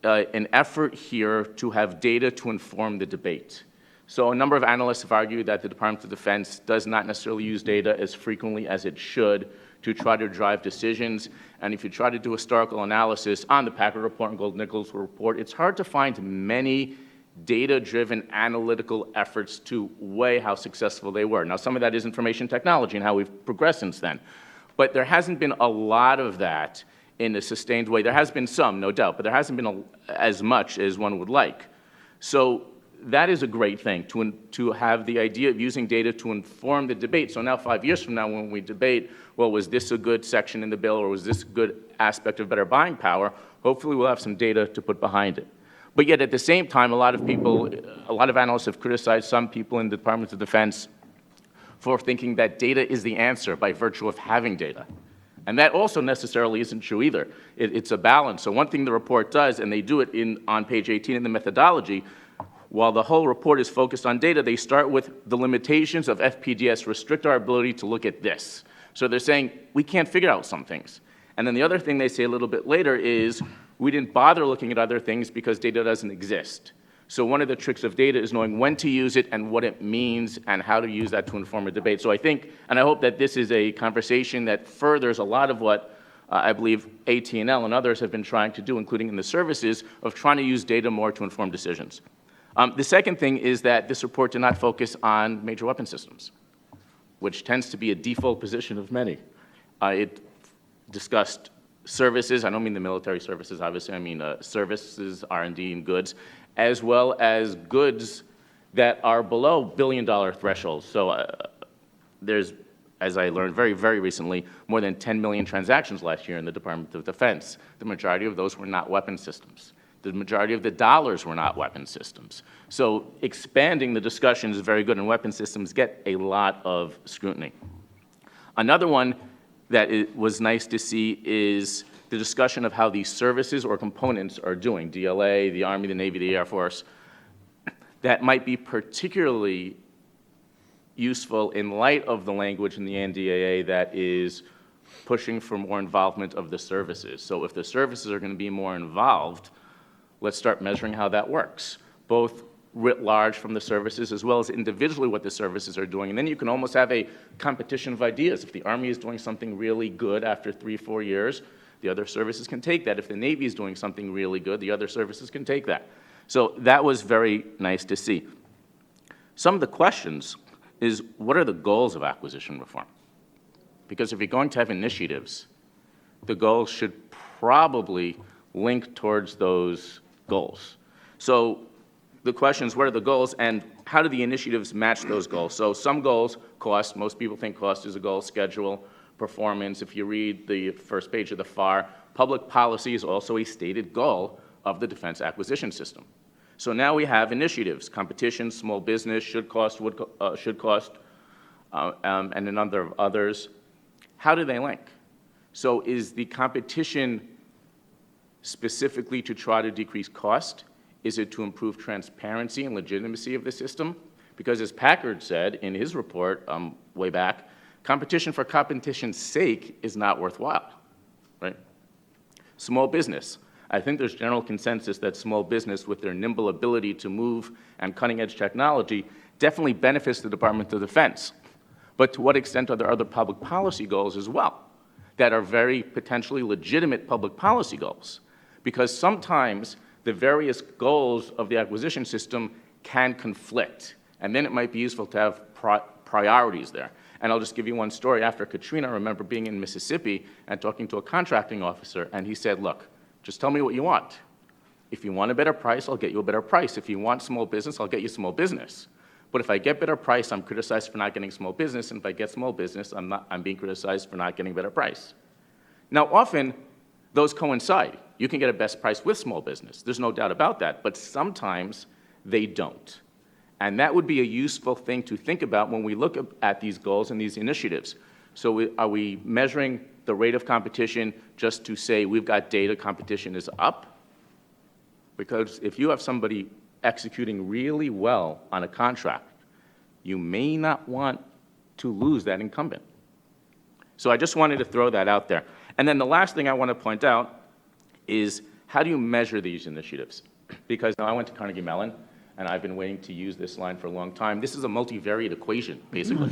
an effort here to have data to inform the debate. So a number of analysts have argued that the Department of Defense does not necessarily use data as frequently as it should to try to drive decisions. And if you try to do historical analysis on the Packard Report and Gold-Nichols Report, it's hard to find many data-driven analytical efforts to weigh how successful they were. Now, some of that is information technology and how we've progressed since then. But there hasn't been a lot of that in a sustained way. There has been some, no doubt, but there hasn't been as much as one would like. So that is a great thing, to have the idea of using data to inform the debate. So now 5 years from now when we debate, well, was this a good section in the bill or was this a good aspect of better buying power, hopefully we'll have some data to put behind it. But yet at the same time, a lot of analysts have criticized some people in the Department of Defense for thinking that data is the answer by virtue of having data. And that also necessarily isn't true either. It's a balance. So one thing the report does, and they do it on page 18 in the methodology, while the whole report is focused on data, they start with the limitations of FPDS restrict our ability to look at this. So they're saying, we can't figure out some things. And then the other thing they say a little bit later is, we didn't bother looking at other things because data doesn't exist. So one of the tricks of data is knowing when to use it and what it means and how to use that to inform a debate. So I think, and I hope that this is a conversation that furthers a lot of what I believe AT&L and others have been trying to do, including in the services, of trying to use data more to inform decisions. The second thing is that this report did not focus on major weapon systems, which tends to be a default position of many. It discussed services, I don't mean the military services, obviously, I mean services, R&D, and goods, as well as goods that are below billion-dollar thresholds. So there's, as I learned very, very recently, more than 10 million transactions last year in the Department of Defense. The majority of those were not weapon systems. The majority of the dollars were not weapon systems. So expanding the discussion is very good, and weapon systems get a lot of scrutiny. Another one that it was nice to see is the discussion of how these services or components are doing, DLA, the Army, the Navy, the Air Force, that might be particularly useful in light of the language in the NDAA that is pushing for more involvement of the services. So if the services are going to be more involved, let's start measuring how that works, both writ large from the services as well as individually what the services are doing. And then you can almost have a competition of ideas. If the Army is doing something really good after 3-4 years, the other services can take that. If the Navy is doing something really good, the other services can take that. So that was very nice to see. Some of the questions is, what are the goals of acquisition reform? Because if you're going to have initiatives, the goals should probably link towards those goals. So the question is, what are the goals, and how do the initiatives match those goals? So some goals, cost, most people think cost is a goal, schedule, performance. If you read the first page of the FAR, public policy is also a stated goal of the defense acquisition system. So now we have initiatives, competition, small business, should cost, and a number of others. How do they link? So is the competition specifically to try to decrease cost? Is it to improve transparency and legitimacy of the system? Because as Packard said in his report way back, competition for competition's sake is not worthwhile, right? Small business. I think there's general consensus that small business, with their nimble ability to move and cutting-edge technology, definitely benefits the Department of Defense. But to what extent are there other public policy goals as well that are very potentially legitimate public policy goals? Because sometimes the various goals of the acquisition system can conflict, and then it might be useful to have priorities there. And I'll just give you one story. After Katrina, I remember being in Mississippi and talking to a contracting officer, and he said, look, just tell me what you want. If you want a better price, I'll get you a better price. If you want small business, I'll get you small business. But if I get better price, I'm criticized for not getting small business, and if I get small business, I'm being criticized for not getting better price. Now, often, those coincide. You can get a best price with small business. There's no doubt about that, but sometimes they don't. And that would be a useful thing to think about when we look at these goals and these initiatives. So are we measuring the rate of competition just to say we've got data, competition is up? Because if you have somebody executing really well on a contract, you may not want to lose that incumbent. So I just wanted to throw that out there. And then the last thing I want to point out is, how do you measure these initiatives? Because I went to Carnegie Mellon, and I've been waiting to use this line for a long time. This is a multivariate equation, basically.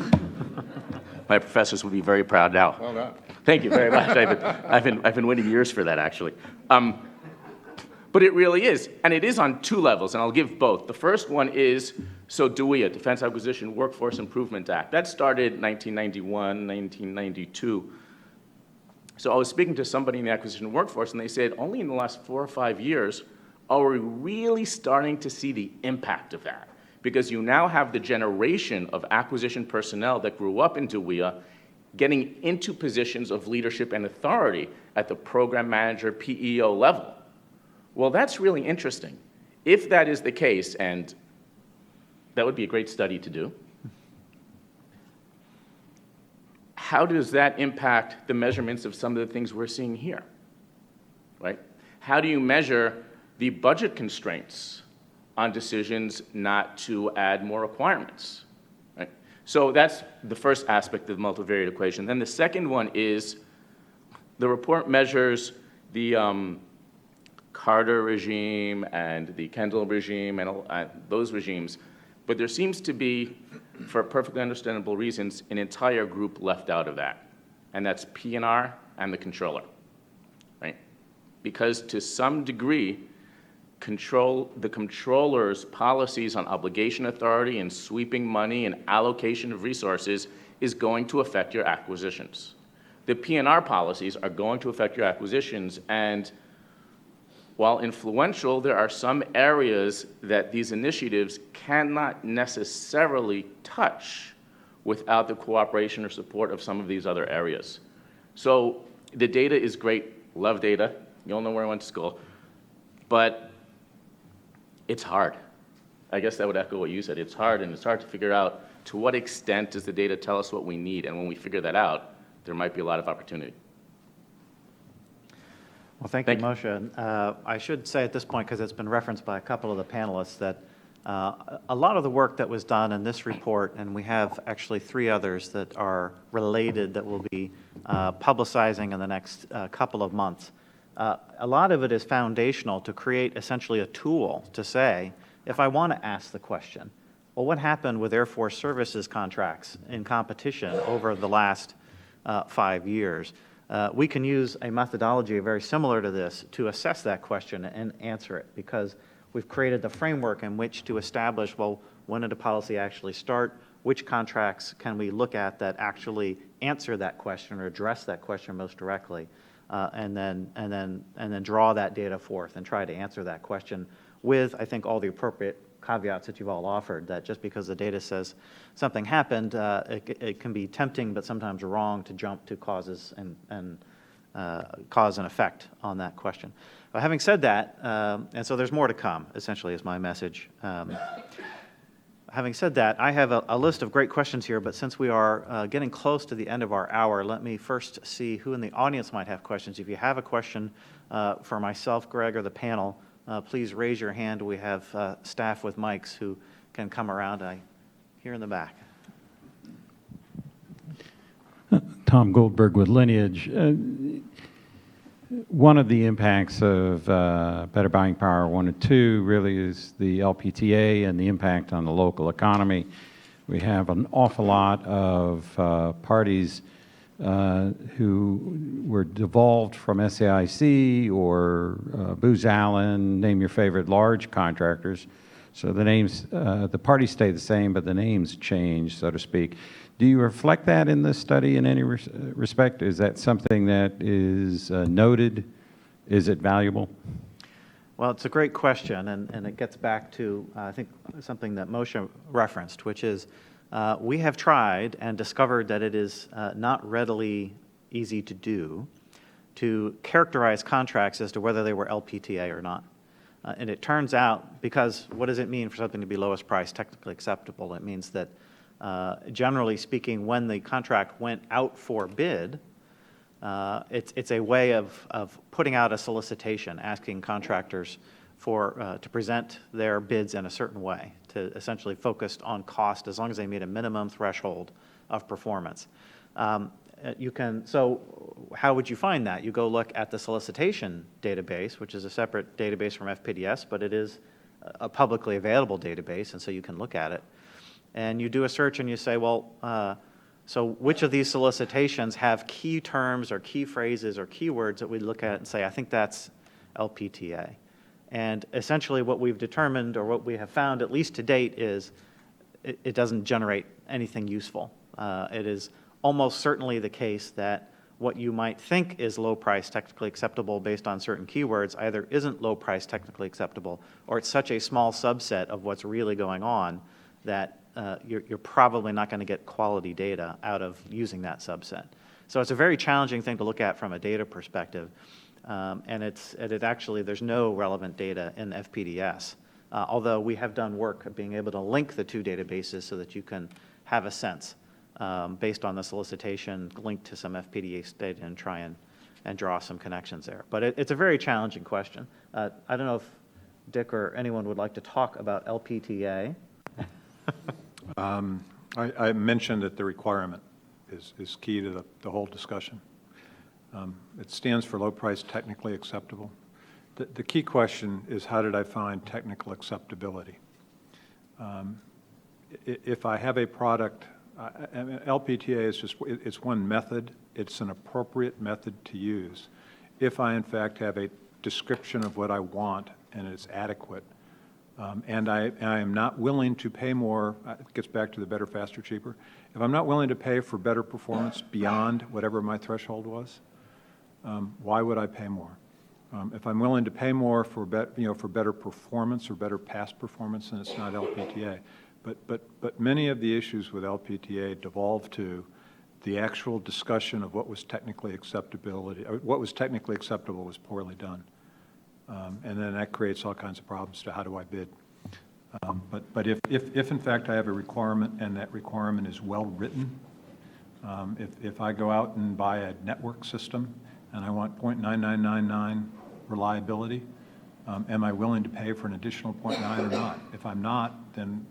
My professors would be very proud now. Well done. Thank you very much. I've been waiting years for that, actually. But it really is, and it is on two levels, and I'll give both. The first one is, so DOIA, Defense Acquisition Workforce Improvement Act. That started in 1991, 1992. So I was speaking to somebody in the acquisition workforce, and they said, only in the last 4 or 5 years are we really starting to see the impact of that. Because you now have the generation of acquisition personnel that grew up in DOIA getting into positions of leadership and authority at the program manager, PEO level. Well, that's really interesting. If that is the case, and that would be a great study to do, how does that impact the measurements of some of the things we're seeing here, right? How do you measure the budget constraints on decisions not to add more requirements, right? So that's the first aspect of the multivariate equation. Then the second one is the report measures the Carter regime and the Kendall regime and those regimes, but there seems to be, for perfectly understandable reasons, an entire group left out of that, and that's P&R and the controller, right? Because to some degree, the controller's policies on obligation authority and sweeping money and allocation of resources is going to affect your acquisitions. The P&R policies are going to affect your acquisitions, and while influential, there are some areas that these initiatives cannot necessarily touch without the cooperation or support of some of these other areas. So the data is great, love data, you all know where I went to school, but it's hard. I guess that would echo what you said. It's hard, and it's hard to figure out to what extent does the data tell us what we need, and when we figure that out, there might be a lot of opportunity. Well, thank you, Moshe. I should say at this point, because it's been referenced by a couple of the panelists, that a lot of the work that was done in this report, and we have actually 3 others that are related that we'll be publicizing in the next couple of months, a lot of it is foundational to create essentially a tool to say, if I want to ask the question, well, what happened with Air Force services contracts in competition over the last 5 years? We can use a methodology very similar to this to assess that question and answer it, because we've created the framework in which to establish, well, when did a policy actually start? Which contracts can we look at that actually answer that question or address that question most directly? And then draw that data forth and try to answer that question with, I think, all the appropriate caveats that you've all offered, that just because the data says something happened, it can be tempting but sometimes wrong to jump to causes and cause and effect on that question. But having said that, and so there's more to come, essentially, is my message. Having said that, I have a list of great questions here, but since we are getting close to the end of our hour, let me first see who in the audience might have questions. If you have a question for myself, Greg, or the panel, please raise your hand. We have staff with mics who can come around. Here in the back. Tom Goldberg with Lineage. One of the impacts of Better Buying Power 1 and 2 really is the LPTA and the impact on the local economy. We have an awful lot of parties who were devolved from SAIC or Booz Allen, name your favorite large contractors. So the names, the parties stay the same, but the names change, so to speak. Do you reflect that in the study in any respect? Is that something that is noted? Is it valuable? Well, it's a great question, and it gets back to, I think, something that Moshe referenced, which is we have tried and discovered that it is not readily easy to do to characterize contracts as to whether they were LPTA or not. And it turns out, because what does it mean for something to be lowest price, technically acceptable? It means that generally speaking, when the contract went out for bid, it's a way of putting out a solicitation, asking contractors to present their bids in a certain way, to essentially focus on cost as long as they meet a minimum threshold of performance. You can, so how would you find that? You go look at the solicitation database, which is a separate database from FPDS, but it is a publicly available database, and so you can look at it. And you do a search and you say, well, so which of these solicitations have key terms or key phrases or keywords that we look at and say, I think that's LPTA. And essentially what we've determined, or what we have found, at least to date, is it doesn't generate anything useful. It is almost certainly the case that what you might think is low price technically acceptable based on certain keywords either isn't low price technically acceptable, or it's such a small subset of what's really going on that you're probably not going to get quality data out of using that subset. So it's a very challenging thing to look at from a data perspective, and it actually, there's no relevant data in FPDS, although we have done work of being able to link the two databases so that you can have a sense based on the solicitation, link to some FPDS data and try and draw some connections there. But it's a very challenging question. I don't know if Dick or anyone would like to talk about LPTA. I mentioned that the requirement is key to the whole discussion. It stands for low price technically acceptable. The key question is, how did I find technical acceptability? If I have a product, LPTA is just, it's one method. It's an appropriate method to use. If I, in fact, have a description of what I want and it's adequate, and I am not willing to pay more, it gets back to the better, faster, cheaper. If I'm not willing to pay for better performance beyond whatever my threshold was, why would I pay more? If I'm willing to pay more for better performance or better past performance, then it's not LPTA. But many of the issues with LPTA devolve to the actual discussion of what was technically acceptability, or what was technically acceptable was poorly done. And then that creates all kinds of problems to how do I bid. But if in fact I have a requirement and that requirement is well written, if I go out and buy a network system and I want 0.9999 reliability, am I willing to pay for an additional 0.9 or not? If I'm not, then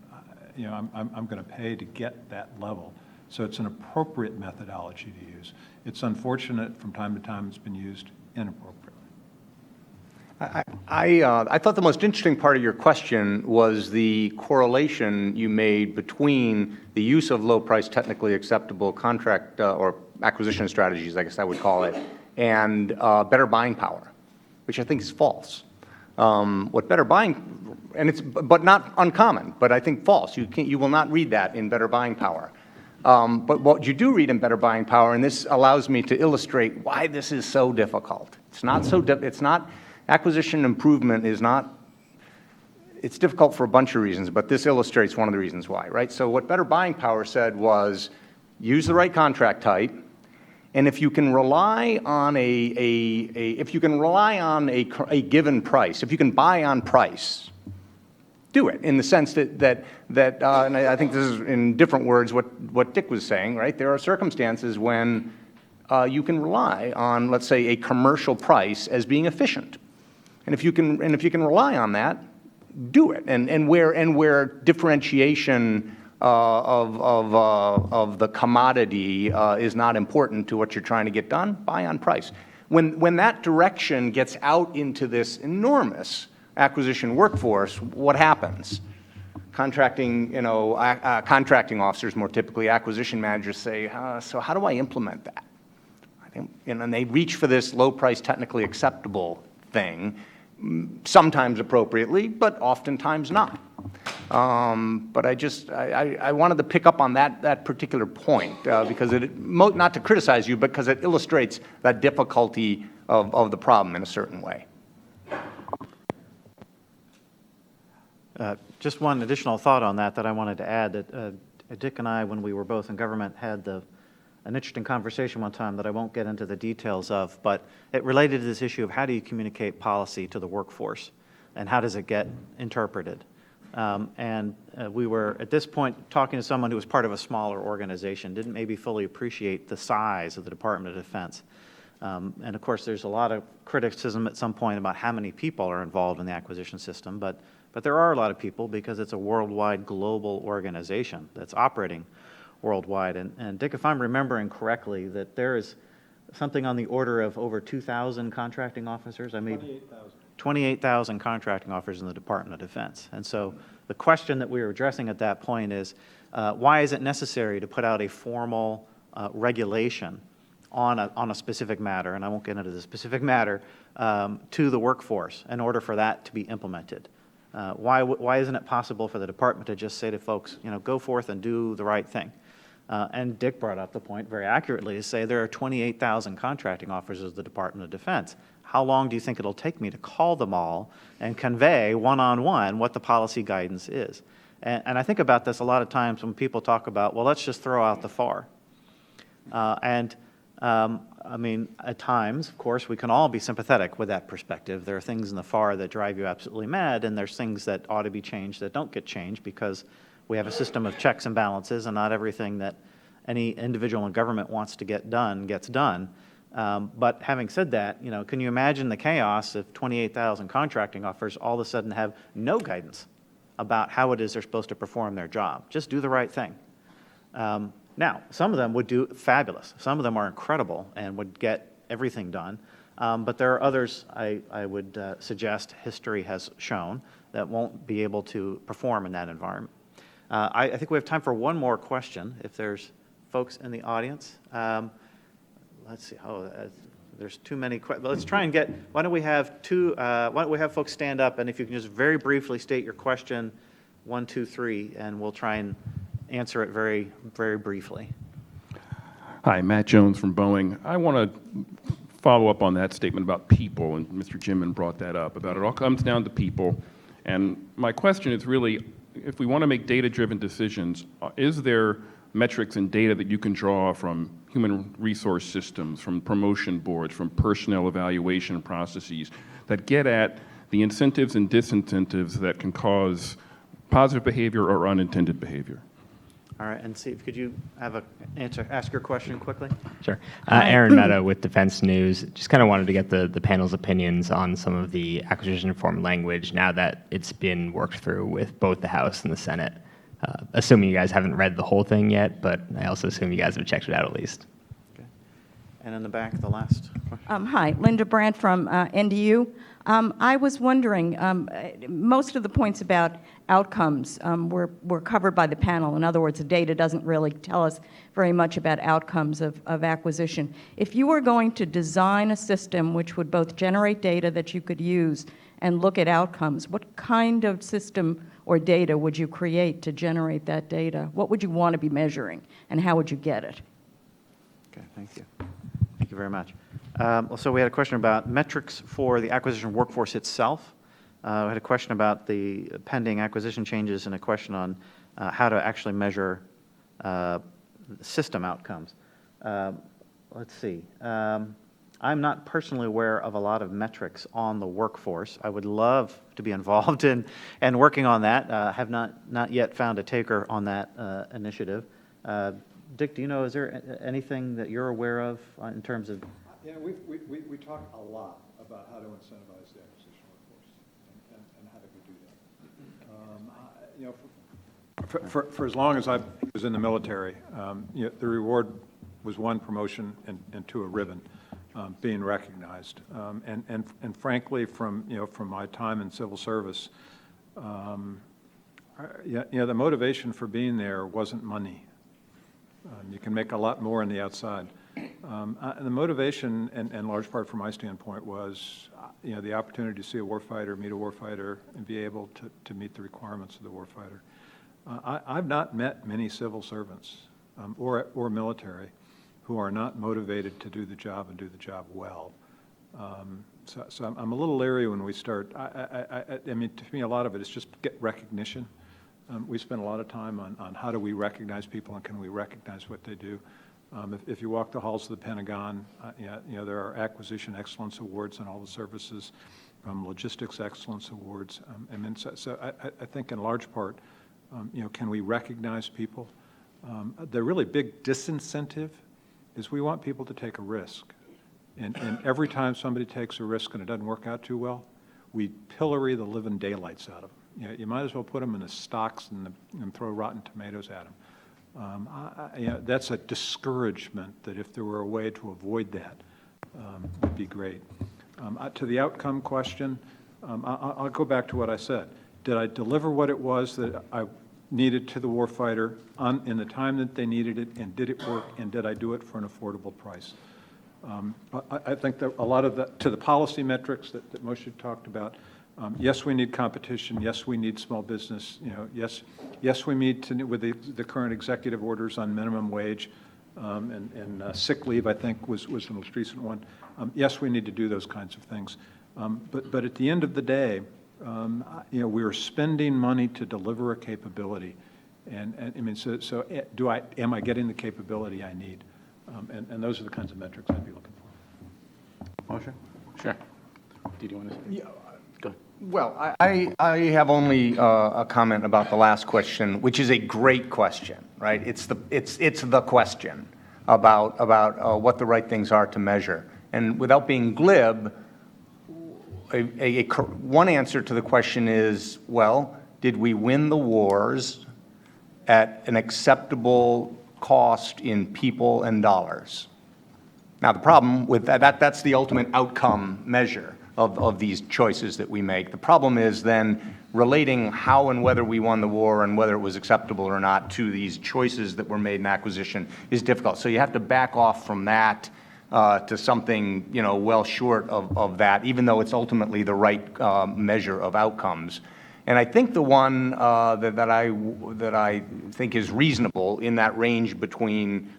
I'm going to pay to get that level. So it's an appropriate methodology to use. It's unfortunate from time to time it's been used inappropriately. I thought the most interesting part of your question was the correlation you made between the use of low-price, technically acceptable contract or acquisition strategies, I guess I would call it, and better buying power, which I think is false. What better buying, and it's but not uncommon, but I think false. You will not read that in better buying power. But what you do read in better buying power, and this allows me to illustrate why this is so difficult. It's not acquisition improvement is not, it's difficult for a bunch of reasons, but this illustrates one of the reasons why, right? So what better buying power said was, use the right contract type, and if you can rely on a given price, if you can buy on price, do it, in the sense that and I think this is in different words what Dick was saying, right? There are circumstances when you can rely on, let's say, a commercial price as being efficient. And if you can rely on that, do it. And where differentiation of the commodity is not important to what you're trying to get done, buy on price. When that direction gets out into this enormous acquisition workforce, what happens? Contracting officers, more typically acquisition managers, say, so how do I implement that? And they reach for this low-price, technically acceptable thing, sometimes appropriately, but oftentimes not. But I wanted to pick up on that particular point because not to criticize you, but because it illustrates that difficulty of the problem in a certain way. Just one additional thought on that I wanted to add, that Dick and I, when we were both in government, had an interesting conversation one time that I won't get into the details of, but it related to this issue of how do you communicate policy to the workforce and how does it get interpreted. We were, at this point, talking to someone who was part of a smaller organization, didn't maybe fully appreciate the size of the Department of Defense. And of course, there's a lot of criticism at some point about how many people are involved in the acquisition system, but there are a lot of people because it's a worldwide global organization that's operating worldwide. And Dick, if I'm remembering correctly, that there is something on the order of over 2,000 contracting officers? 28,000 contracting officers in the Department of Defense. And so the question that we were addressing at that point is, why is it necessary to put out a formal regulation on a specific matter, and I won't get into the specific matter, to the workforce in order for that to be implemented? Why isn't it possible for the department to just say to folks, go forth and do the right thing? And Dick brought up the point very accurately to say there are 28,000 contracting officers of the Department of Defense. How long do you think it'll take me to call them all and convey one-on-one what the policy guidance is? And I think about this a lot of times when people talk about, well, let's just throw out the FAR. I mean, at times, of course, we can all be sympathetic with that perspective. There are things in the FAR that drive you absolutely mad, and there's things that ought to be changed that don't get changed because we have a system of checks and balances, and not everything that any individual in government wants to get done gets done. But having said that, can you imagine the chaos if 28,000 contracting officers all of a sudden have no guidance about how it is they're supposed to perform their job? Just do the right thing. Now, some of them would do fabulous. Some of them are incredible and would get everything done. But there are others, I would suggest, history has shown, that won't be able to perform in that environment. I think we have time for one more question, if there's folks in the audience. Let's see. There's too many questions. Let's try and get, why don't we have folks stand up, and if you can just very briefly state your question, 1, 2, 3, and we'll try and answer it very, very briefly. Hi, Matt Jones from Boeing. I want to follow up on that statement about people, and Mr. Jimin brought that up, about it all comes down to people. And my question is really, if we want to make data-driven decisions, is there metrics and data that you can draw from human resource systems, from promotion boards, from personnel evaluation processes that get at the incentives and disincentives that can cause positive behavior or unintended behavior? All right, and Steve, could you ask your question quickly? Sure. Aaron Mehta with Defense News. Just kind of wanted to get the panel's opinions on some of the acquisition reform language now that it's been worked through with both the House and the Senate. Assuming you guys haven't read the whole thing yet, but I also assume you guys have checked it out at least. Okay. And in the back, the last question. Hi, Linda Brandt from NDU. I was wondering, most of the points about outcomes were covered by the panel. In other words, the data doesn't really tell us very much about outcomes of acquisition. If you were going to design a system which would both generate data that you could use and look at outcomes, what kind of system or data would you create to generate that data? What would you want to be measuring, and how would you get it? Okay, thank you. Thank you very much. So we had a question about metrics for the acquisition workforce itself. We had a question about the pending acquisition changes and a question on how to actually measure system outcomes. Let's see. I'm not personally aware of a lot of metrics on the workforce. I would love to be involved in working on that. Have not yet found a taker on that initiative. Dick, do you know, is there anything that you're aware of in terms of? Yeah, we talk a lot about how to incentivize the acquisition workforce and how do we do that. For as long as I was in the military, the reward was one promotion and two a ribbon, being recognized. And frankly, from my time in civil service, the motivation for being there wasn't money. You can make a lot more on the outside. And the motivation, in large part from my standpoint, was the opportunity to see a warfighter, meet a warfighter, and be able to meet the requirements of the warfighter. I've not met many civil servants or military who are not motivated to do the job and do the job well. So I'm a little leery when we start. I mean, to me, a lot of it is just get recognition. We spend a lot of time on how do we recognize people and can we recognize what they do. If you walk the halls of the Pentagon, there are acquisition excellence awards in all the services, logistics excellence awards. So I think in large part, can we recognize people? The really big disincentive is we want people to take a risk. And every time somebody takes a risk and it doesn't work out too well, we pillory the living daylights out of them. You might as well put them in the stocks and throw rotten tomatoes at them. That's a discouragement that if there were a way to avoid that, would be great. To the outcome question, I'll go back to what I said. Did I deliver what it was that I needed to the warfighter in the time that they needed it, and did it work, and did I do it for an affordable price? I think that a lot of to the policy metrics that Moshe talked about, yes, we need competition. Yes, we need small business. Yes, we need to, with the current executive orders on minimum wage and sick leave, I think was the most recent one. Yes, we need to do those kinds of things. But at the end of the day, we are spending money to deliver a capability, and I mean, so am I getting the capability I need? And those are the kinds of metrics I'd be looking for. Moshe? Sure. Did you want to say? Yeah. Go ahead. Well, I have only a comment about the last question, which is a great question, right? It's the question about what the right things are to measure. And without being glib, one answer to the question is, well, did we win the wars at an acceptable cost in people and dollars? Now, the problem with that's the ultimate outcome measure of these choices that we make. The problem is then relating how and whether we won the war and whether it was acceptable or not to these choices that were made in acquisition is difficult. So you have to back off from that to something, well short of that, even though it's ultimately the right measure of outcomes. And I think the one that I think is reasonable in that range between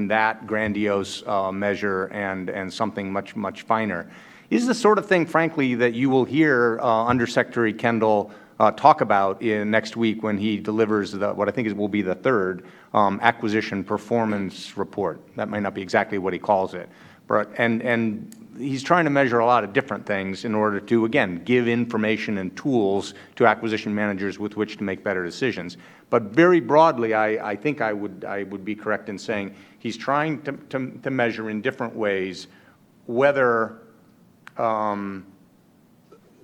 that grandiose measure and something much finer is the sort of thing, frankly, that you will hear Undersecretary Kendall talk about next week when he delivers what I think will be the third acquisition performance report. That might not be exactly what he calls it, but and he's trying to measure a lot of different things in order to, again, give information and tools to acquisition managers with which to make better decisions. But very broadly, I think I would be correct in saying he's trying to measure in different ways whether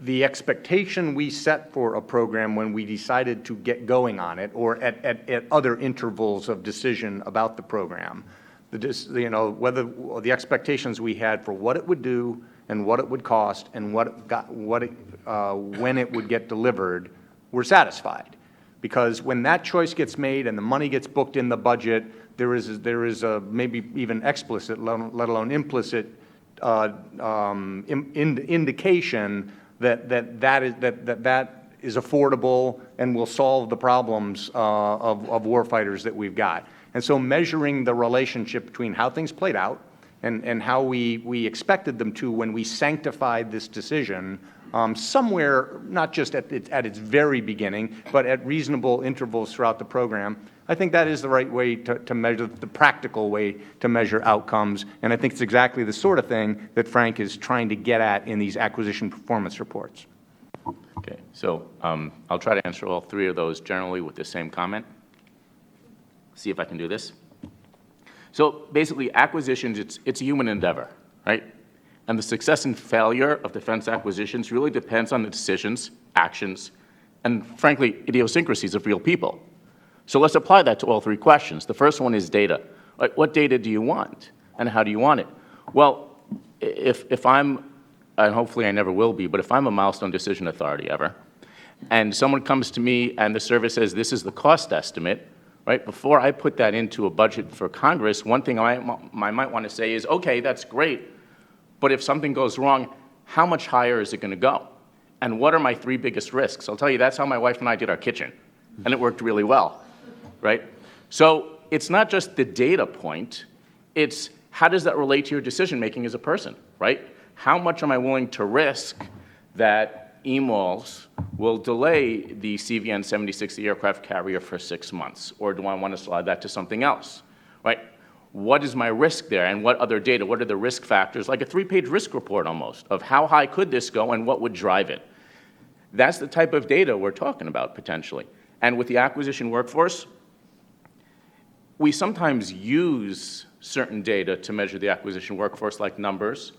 the expectation we set for a program when we decided to get going on it, or at other intervals of decision about the program, whether the expectations we had for what it would do and what it would cost and when it would get delivered were satisfied. Because when that choice gets made and the money gets booked in the budget, there is a maybe even explicit, let alone implicit, indication that is affordable and will solve the problems of warfighters that we've got. And so measuring the relationship between how things played out and how we expected them to when we sanctified this decision, somewhere, not just at its very beginning, but at reasonable intervals throughout the program, I think that is the right way to measure, the practical way to measure outcomes, and I think it's exactly the sort of thing that Frank is trying to get at in these acquisition performance reports. Okay, so I'll try to answer all three of those generally with the same comment. See if I can do this. So basically, acquisitions, it's a human endeavor, right? And the success and failure of defense acquisitions really depends on the decisions, actions, and frankly, idiosyncrasies of real people. So let's apply that to all three questions. The first one is data. Like, what data do you want, and how do you want it? Well, if I'm, and hopefully I never will be, but if I'm a milestone decision authority ever, and someone comes to me and the service says this is the cost estimate, right, before I put that into a budget for Congress, one thing I might want to say is, okay, that's great, but if something goes wrong, how much higher is it going to go? And what are my three biggest risks? I'll tell you, that's how my wife and I did our kitchen, and it worked really well, right? So it's not just the data point, it's how does that relate to your decision-making as a person, right? How much am I willing to risk that EMALS will delay the CVN 76, the aircraft carrier, for 6 months? Or do I want to slide that to something else, right? What is my risk there, and what other data? What are the risk factors? Like a 3-page risk report almost, of how high could this go and what would drive it. That's the type of data we're talking about potentially. And with the acquisition workforce, we sometimes use certain data to measure the acquisition workforce, like numbers,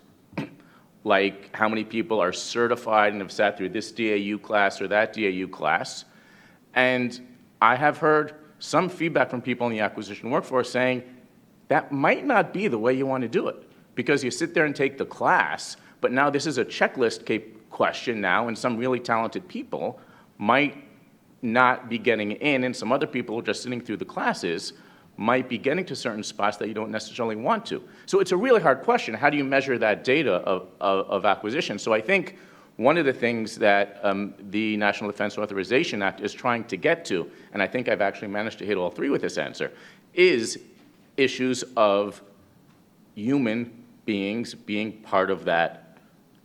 like how many people are certified and have sat through this DAU class or that DAU class. And I have heard some feedback from people in the acquisition workforce saying that might not be the way you want to do it, because you sit there and take the class, but now this is a checklist question now, and some really talented people might not be getting in, and some other people just sitting through the classes might be getting to certain spots that you don't necessarily want to. So it's a really hard question. How do you measure that data of acquisition? So I think one of the things that the National Defense Authorization Act is trying to get to, and I think I've actually managed to hit all three with this answer, is issues of human beings being part of that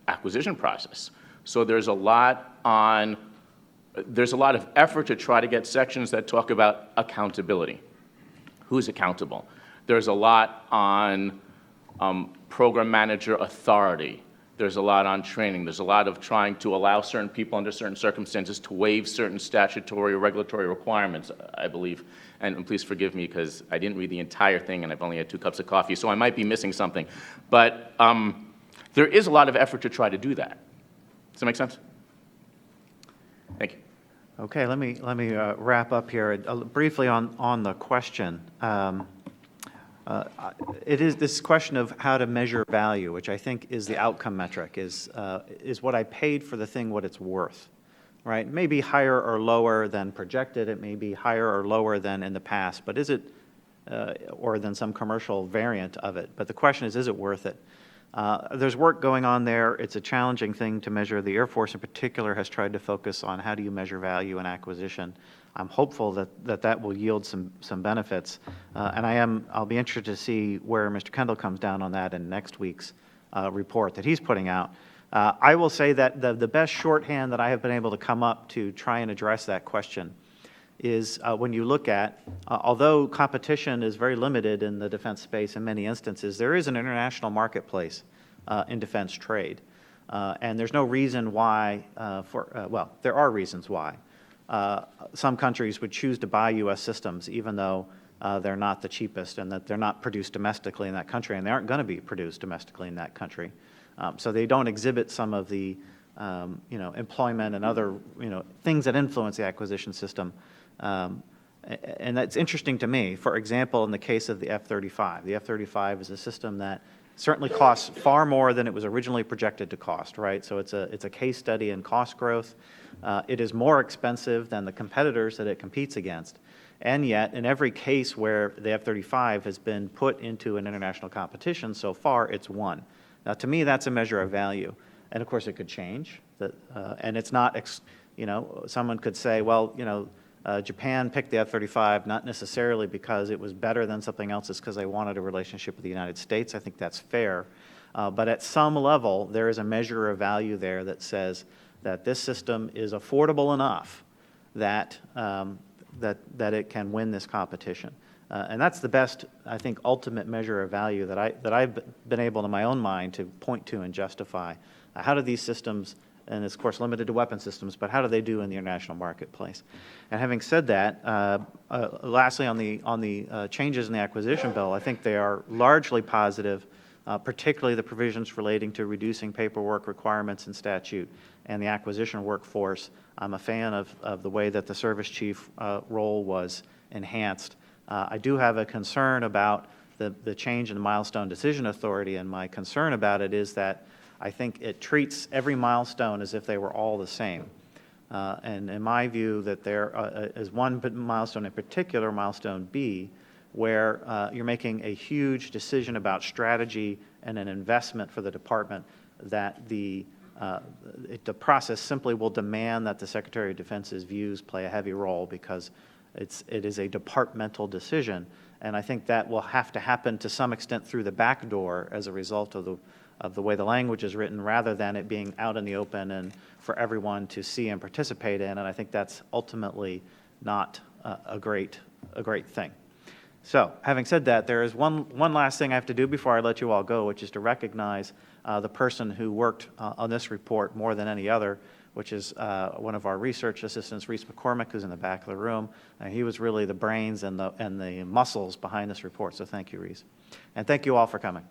acquisition process. So there's a lot of effort to try to get sections that talk about accountability. Who's accountable? There's a lot on program manager authority. There's a lot on training. There's a lot of trying to allow certain people under certain circumstances to waive certain statutory or regulatory requirements, I believe. And please forgive me because I didn't read the entire thing and I've only had 2 cups of coffee, so I might be missing something. But there is a lot of effort to try to do that. Does that make sense? Thank you. Okay, let me wrap up here briefly on the question. It is this question of how to measure value, which I think is the outcome metric, is what I paid for the thing, what it's worth, right? It may be higher or lower than projected. It may be higher or lower than in the past, but is it, or than some commercial variant of it? But the question is it worth it? There's work going on there. It's a challenging thing to measure. The Air Force in particular has tried to focus on how do you measure value in acquisition. I'm hopeful that will yield some benefits. And I'll be interested to see where Mr. Kendall comes down on that in next week's report that he's putting out. I will say that the best shorthand that I have been able to come up to try and address that question is when you look at, although competition is very limited in the defense space in many instances, there is an international marketplace in defense trade. And there's no reason why, well, there are reasons why some countries would choose to buy U.S. systems even though they're not the cheapest and that they're not produced domestically in that country, and they aren't going to be produced domestically in that country. So they don't exhibit some of the employment and other things that influence the acquisition system. And that's interesting to me. For example, in the case of the F-35, the F-35 is a system that certainly costs far more than it was originally projected to cost, right? So it's a case study in cost growth. It is more expensive than the competitors that it competes against. And yet, in every case where the F-35 has been put into an international competition so far, it's won. Now, to me, that's a measure of value. And of course, it could change. And it's not, someone could say, well, Japan picked the F-35 not necessarily because it was better than something else, it's because they wanted a relationship with the United States. I think that's fair. But at some level, there is a measure of value there that says that this system is affordable enough that it can win this competition. And that's the best, I think, ultimate measure of value that I've been able in my own mind to point to and justify. How do these systems, and it's of course limited to weapon systems, but how do they do in the international marketplace? And having said that, lastly on the changes in the acquisition bill, I think they are largely positive, particularly the provisions relating to reducing paperwork requirements in statute and the acquisition workforce. I'm a fan of the way that the service chief role was enhanced. I do have a concern about the change in the milestone decision authority, and my concern about it is that I think it treats every milestone as if they were all the same. And in my view, that there is one milestone in particular, milestone B, where you're making a huge decision about strategy and an investment for the department that the process simply will demand that the Secretary of Defense's views play a heavy role because it is a departmental decision. And I think that will have to happen to some extent through the back door as a result of the way the language is written, rather than it being out in the open and for everyone to see and participate in. And I think that's ultimately not a great thing. So, having said that, there is one last thing I have to do before I let you all go, which is to recognize the person who worked on this report more than any other, which is one of our research assistants, Reese McCormick, who's in the back of the room. He was really the brains and the muscles behind this report. So thank you, Reese. And thank you all for coming.